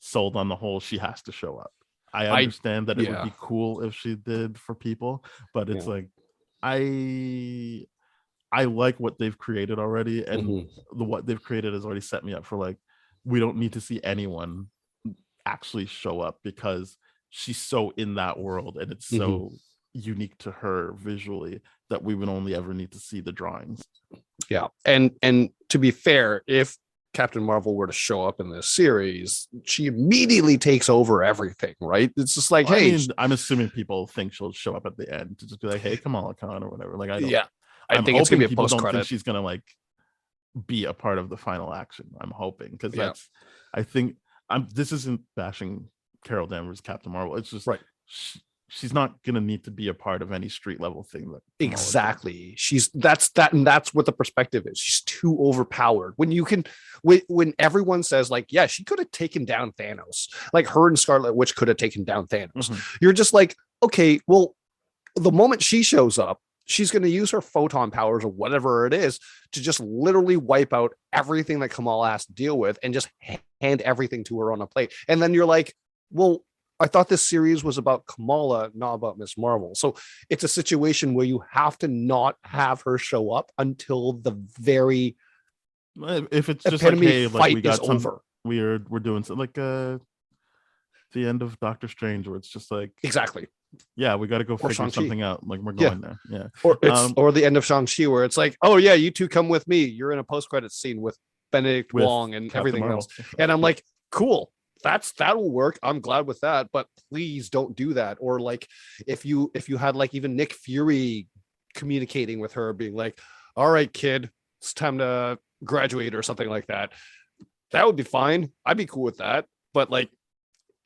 sold on the whole she has to show up. I understand that it would be cool if she did for people, but it's like I like what they've created already, and what they've created has already set me up for like, we don't need to see anyone actually show up because she's so in that world and it's so unique to her visually that we would only ever need to see the drawings. Yeah. And to be fair, if Captain Marvel were to show up in this series, she immediately takes over everything, right? It's just like, hey, I'm assuming people think she'll show up at the end to just be like, hey, Kamala Khan or whatever. Like, I think it's gonna be a post don't credit. think she's gonna like be a part of the final action. I'm hoping, because that's I think this isn't bashing Carol Danvers, Captain Marvel. It's just she's not gonna need to be a part of any street level thing. That exactly. That's what the perspective is. She's too overpowered. When everyone says like, yeah, she could have taken down Thanos, like her and Scarlet Witch could have taken down Thanos. You're just like, okay, well, the moment she shows up, she's going to use her photon powers or whatever it is to just literally wipe out everything that Kamala has to deal with and just hand everything to her on a plate. And then you're like, well, I thought this series was about Kamala, not about Miss Marvel. So it's a situation where you have to not have her show up until the very if it's just like, hey, like we got over. We're doing something like the end of Doctor Strange, where it's just like, exactly. Yeah, we got to go figure something out. Like, we're going there. Yeah. Or the end of Shang-Chi, where it's like, oh yeah, you two come with me. You're in a post-credits scene with Benedict Wong and Captain everything Marvel. Else. And I'm like, cool. That'll work. I'm glad with that, but please don't do that. Or like if you had like even Nick Fury communicating with her, being like, all right, kid, it's time to graduate or something like that. That would be fine. I'd be cool with that. But like,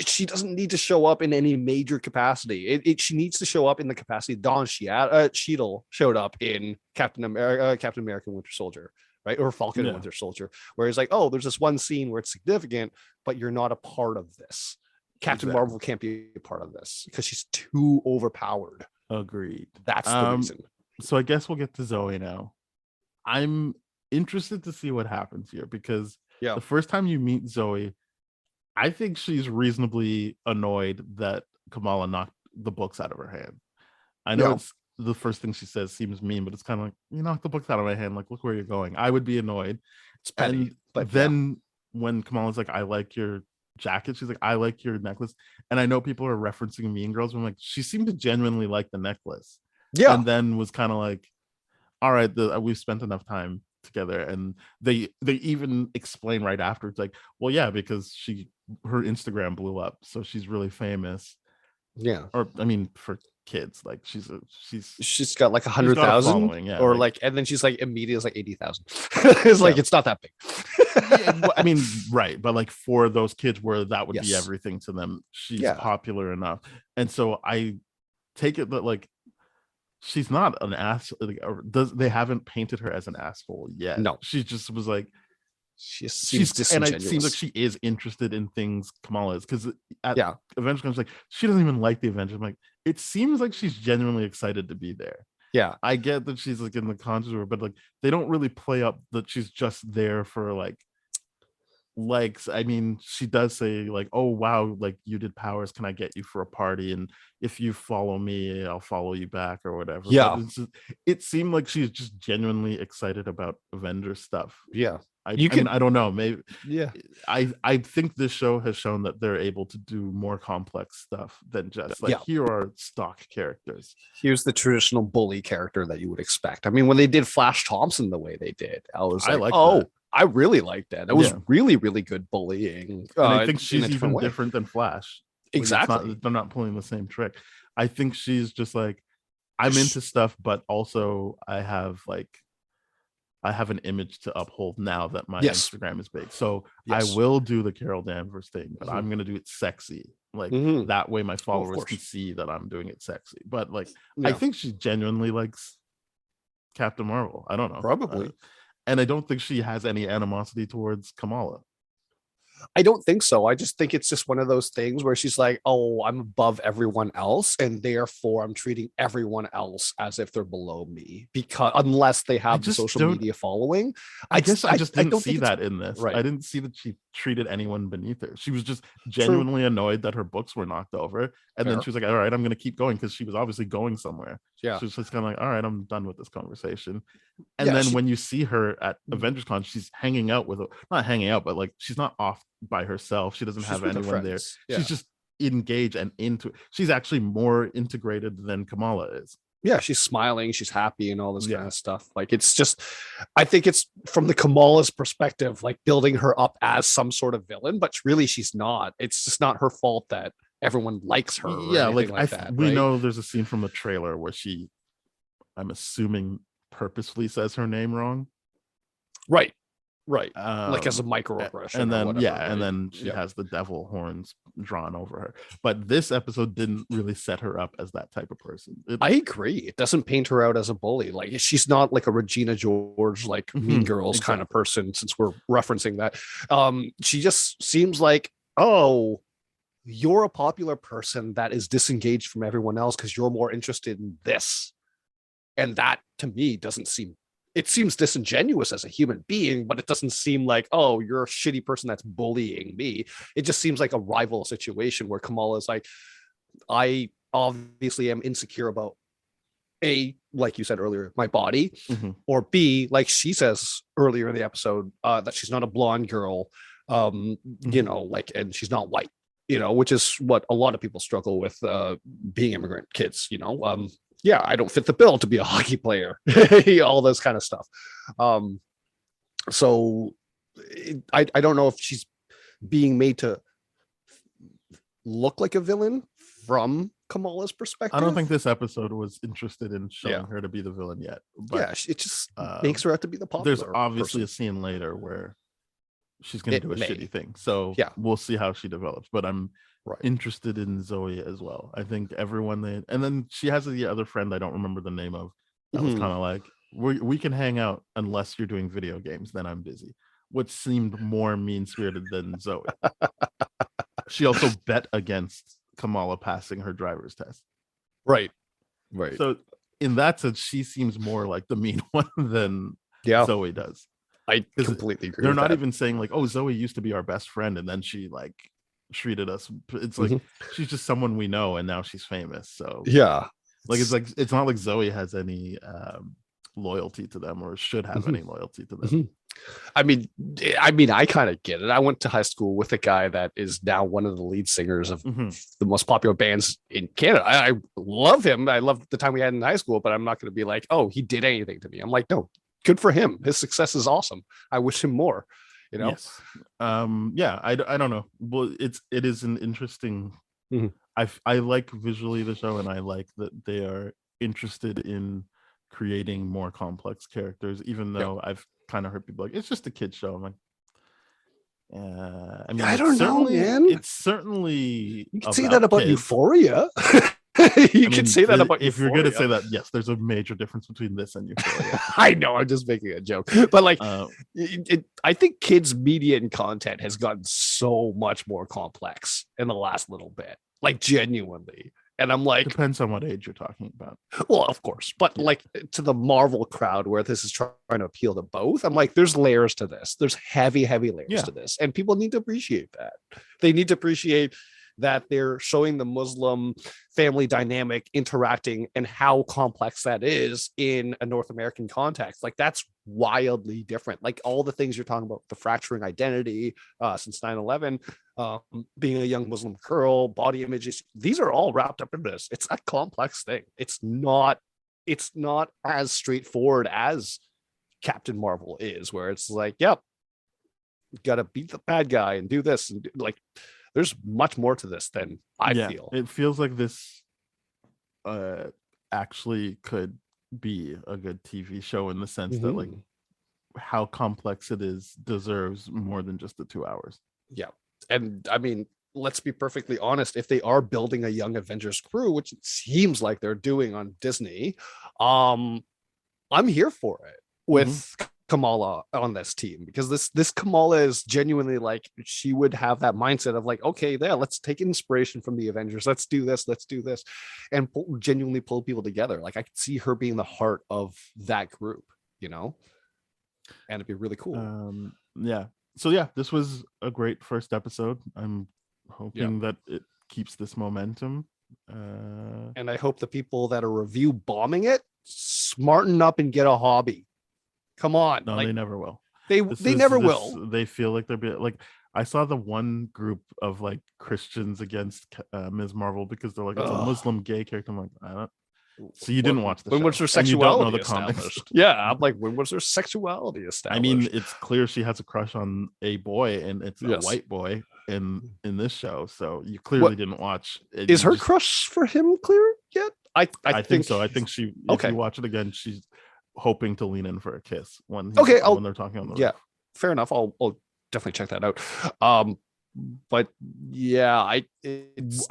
she doesn't need to show up in any major capacity. She needs to show up in the capacity Don Cheadle showed up in Captain America Winter Soldier, right? Or Falcon and Winter Soldier, where he's like, oh, there's this one scene where it's significant, but you're not a part of this. Captain Marvel can't be a part of this because she's too overpowered. Agreed. That's the reason. So I guess we'll get to Zoe now. I'm interested to see what happens here, because the first time you meet Zoe, I think she's reasonably annoyed that Kamala knocked the books out of her hand. I know it's the first thing she says seems mean, but it's kind of like, you knocked the books out of my hand. Like, look where you're going. I would be annoyed. It's petty. But then when Kamala's like, I like your jacket, she's like, I like your necklace. And I know people are referencing Mean Girls, but I'm like, she seemed to genuinely like the necklace. Yeah. And then was kind of like, all right, we've spent enough time together. And they even explain right after, it's like, well, yeah, because her Instagram blew up, so she's really famous. Yeah. Or I mean, for kids, like she's got like 100,000, or like, and then she's like immediately it's like 80,000. It's like, it's not that big. I mean, right, but like for those kids where that would be everything to them, she's popular enough. And so I take it that like she's not an ass, they haven't painted her as an asshole yet. No, she just was like, she's and it seems like she is interested in things Kamala is, because Avengers Comes, like, she doesn't even like the Avengers. I'm like, it seems like she's genuinely excited to be there. Yeah, I get that she's like in the conscious, but like they don't really play up that she's just there for like likes. I mean, she does say like, oh wow, like you did powers, can I get you for a party, and if you follow me I'll follow you back or whatever. It seemed like she's just genuinely excited about Avengers stuff. I don't know, maybe I think this show has shown that they're able to do more complex stuff than just like, here are stock characters, here's the traditional bully character that you would expect. I mean, when they did Flash Thompson the way they did, I was like, I really liked that. It was really, really good bullying. And I think she's even different than Flash. Exactly. They're not pulling the same trick. I think she's just like, I'm into stuff, but also I have an image to uphold now that my Instagram is big. So I will do the Carol Danvers thing, but I'm going to do it sexy. Like Mhm. that way my followers course. can see that I'm doing it sexy. But like I Yeah. think she genuinely likes Captain Marvel. I don't know. Probably. And I don't think she has any animosity towards Kamala. I don't think so. I just think it's just one of those things where she's like, "Oh, I'm above everyone else, and therefore I'm treating everyone else as if they're below me because unless they have the just social don't- media following." I just didn't don't see think it's- that in this. right. I didn't see that she treated anyone beneath her. She was just genuinely annoyed that her books were knocked over. And then Fair. she was like, all right, I'm going to keep going because she was obviously going somewhere. Yeah. She was just kind of like, all right, I'm done with this conversation. And Yeah, then she- when you see her at Avengers Con, she's hanging out with, not hanging out, but like she's not off by herself. She doesn't She's have with her anyone there. friends. Yeah. She's just engaged and into it. She's actually more integrated than Kamala is. Yeah, she's smiling, she's happy, and all this Yeah. kind of stuff. Like it's just, I think it's from the Kamala's perspective, like building her up as some sort of villain, but really she's not. It's just not her fault that everyone likes her. Or Yeah, anything like that, we right? know there's a scene from the trailer where she, I'm assuming, purposefully says her name wrong. Right, like as a Um, microaggression, and or then whatever, yeah, and right? then she Yeah. has the devil horns drawn over her. But this episode didn't really set her up as that type of person. I agree. It doesn't paint her out as a bully. Like she's not like a Regina George, like Mean Mhm, Girls kind of person. Since we're referencing that, she just seems like, oh, you're a popular person that is disengaged from everyone else because you're more interested in this, and that to me doesn't seem. It seems disingenuous as a human being, but it doesn't seem like, oh, you're a shitty person that's bullying me. It just seems like a rival situation where Kamala is like, I obviously am insecure about A, like you said earlier, my body, Mhm. or B, like she says earlier in the episode, that she's not a blonde girl, you know, like, and she's not white, you know, which is what a lot of people struggle with being immigrant kids, you know. Yeah, I don't fit the bill to be a hockey player, all this kind of stuff. So I don't know if she's being made to look like a villain from Kamala's perspective. I don't think this episode was interested in showing Yeah. her to be the villain yet. But Yeah, it just makes her out to be the popular. there's obviously person. a scene later where she's going It to do a may. shitty thing. So Yeah. we'll see how she develops. But I'm Right. interested in Zoe as well. I think everyone and then she has the other friend I don't remember the name of that was Mhm. kind of like, we can hang out unless you're doing video games, then I'm busy, which seemed more mean-spirited than Zoe. She also bet against Kamala passing her driver's test. Right. So in that sense, she seems more like the mean one than Yeah, Zoe does. I 'Cause completely agree. They're with not that. even saying like, oh, Zoe used to be our best friend and then she like treated us. It's like she's just someone we know and now she's famous. So Yeah. like it's not like Zoe has any loyalty to them or should have any loyalty to them. Mhm. I mean, I kind of get it. I went to high school with a guy that is now one of the lead singers of Mhm. the most popular bands in Canada. I love him. I love the time we had in high school, but I'm not going to be like, oh, he did anything to me. I'm like, no, good for him. His success is awesome. I wish him more. You know? Yes. Yeah, I don't know. Well, it is an interesting. Mhm. I like visually the show, and I like that they are interested in creating more complex characters, even though I've kind of heard people like it's just a kid show. I'm like, I mean, I it's don't know, certainly- man. It's certainly You can say that about kids. Euphoria. I You mean, can say that about if you're going to say Euphoria. that, yes, there's a major difference between this and Euphoria. I know, I'm just making a joke, but like, Uh, I think kids' media and content has gotten so much more complex in the last little bit, like genuinely. And I'm like, depends on what age you're talking about. well, of course, but like to the Marvel crowd where this is trying to appeal to both, I'm like, there's layers to this. There's heavy layers Yeah. to this, and people need to appreciate that. They need to appreciate that they're showing the Muslim family dynamic interacting and how complex that is in a North American context. Like that's wildly different. Like all the things you're talking about, the fracturing identity since 9/11, being a young Muslim girl, body images, these are all wrapped up in this. It's a complex thing. It's not as straightforward as Captain Marvel is, where it's like, yep, gotta beat the bad guy and do this and like there's much more to this than I feel. It feels like this actually could be a good TV show in the sense that like Mhm. how complex it is deserves more than just the 2 hours. Yeah. And I mean, let's be perfectly honest, if they are building a young Avengers crew, which it seems like they're doing on Disney, I'm here for it with Kamala on this team, because this Kamala is genuinely like, she would have that mindset of like, okay, yeah, let's take inspiration from the Avengers, let's do this, and genuinely pull people together. Like I could see her being the heart of that group, you know, and it'd be really cool. Yeah. So yeah, this was a great first episode. I'm hoping that it keeps this momentum. And I hope the people that are review bombing it smarten up and get a hobby. Come on. No, like, they never will. They never will. They feel like they're like, I saw the one group of like Christians against Ms. Marvel because they're like, it's a Muslim gay character. I'm like, I don't. So you didn't watch the when show, was her and you don't know sexuality the comics. established? Yeah, I'm like, when was her sexuality established? I mean, it's clear she has a crush on a boy, and it's a white boy in this show. So you clearly didn't watch. Is her crush for him clear yet? I think so. I think she. If you watch it again, she's hoping to lean in for a kiss when when they're talking on the roof. Fair enough. I'll definitely check that out. But yeah, I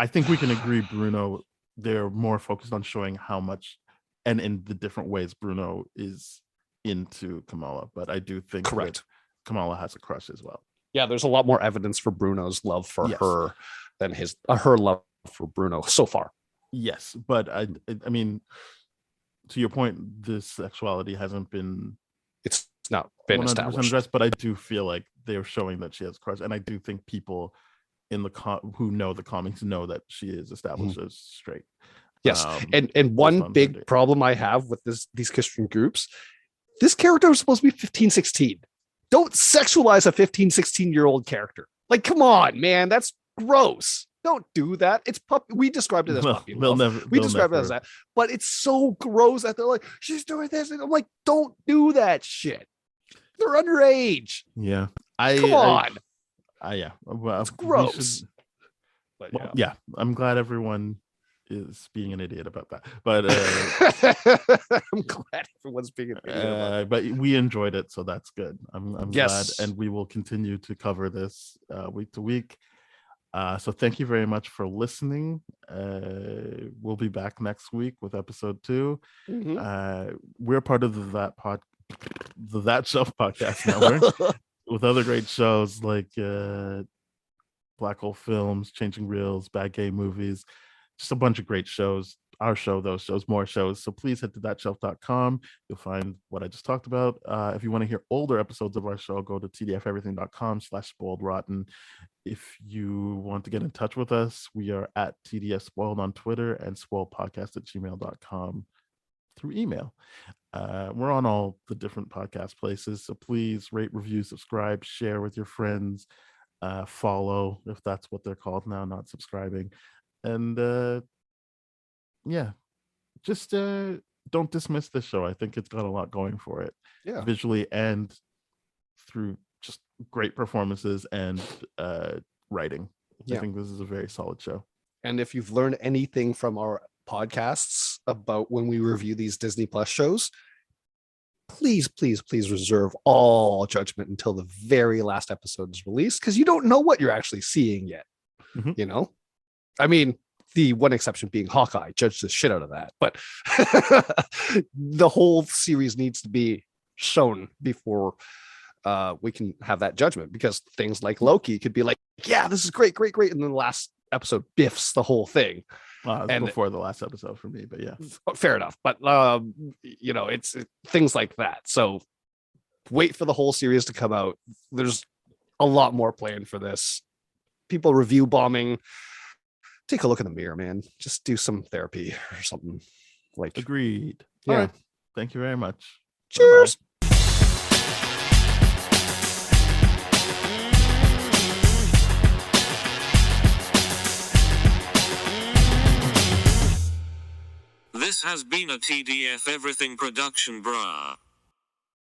think we can agree, Bruno. They're more focused on showing how much and in the different ways Bruno is into Kamala. But I do think that Kamala has a crush as well. Yeah, there's a lot more evidence for Bruno's love for her than her love for Bruno so far. Yes, but I mean, to your point, this sexuality hasn't been. It's not been established. Addressed, but I do feel like they're showing that she has a crush, and I do think people in the who know the comics know that she is established as straight. Yes, and one big problem I have with these Christian groups, this character was supposed to be 15, 16. Don't sexualize a 15, 16-year-old character. Like, come on, man, that's gross. Don't do that. It's puppy. We described it as puppy love. We described it as that, but it's so gross that they're like, she's doing this, and I'm like, don't do that shit. They're underage. Yeah, come on. Yeah, well, it's gross. I'm glad everyone is being an idiot about that, but I'm glad everyone's being an idiot about that. But we enjoyed it, so that's good. I'm glad, and we will continue to cover this week to week. So thank you very much for listening. We'll be back next week with episode 2. We're part of the That Shelf Podcast Network with other great shows like Black Hole Films, Changing Reels, Bad Gay Movies, just a bunch of great shows. Our show, those shows, more shows. So please head to thatshelf.com. You'll find what I just talked about. If you want to hear older episodes of our show, go to tdferything.com/spoiledrotten. If you want to get in touch with us, we are at TDS Spoiled on Twitter and spoiledpodcast@gmail.com through email. We're on all the different podcast places. So please rate, review, subscribe, share with your friends, follow, if that's what they're called now, not subscribing. And just don't dismiss this show. I think it's got a lot going for it, visually and through just great performances and writing. I think this is a very solid show. And if you've learned anything from our podcasts about when we review these Disney Plus shows, please reserve all judgment until the very last episode is released, because you don't know what you're actually seeing yet. You know, I mean, the one exception being Hawkeye. Judge the shit out of that, but the whole series needs to be shown before we can have that judgment, because things like Loki could be like, yeah, this is great, and then the last episode biffs the whole thing. And before the last episode for me, but yeah, fair enough. But you know, it's things like that. So wait for the whole series to come out. There's a lot more planned for this. People review bombing. Take a look in the mirror, man. Just do some therapy or something. Like, agreed. Yeah. All right. Thank you very much. Cheers. Bye-bye. This has been a TDF Everything production, brah.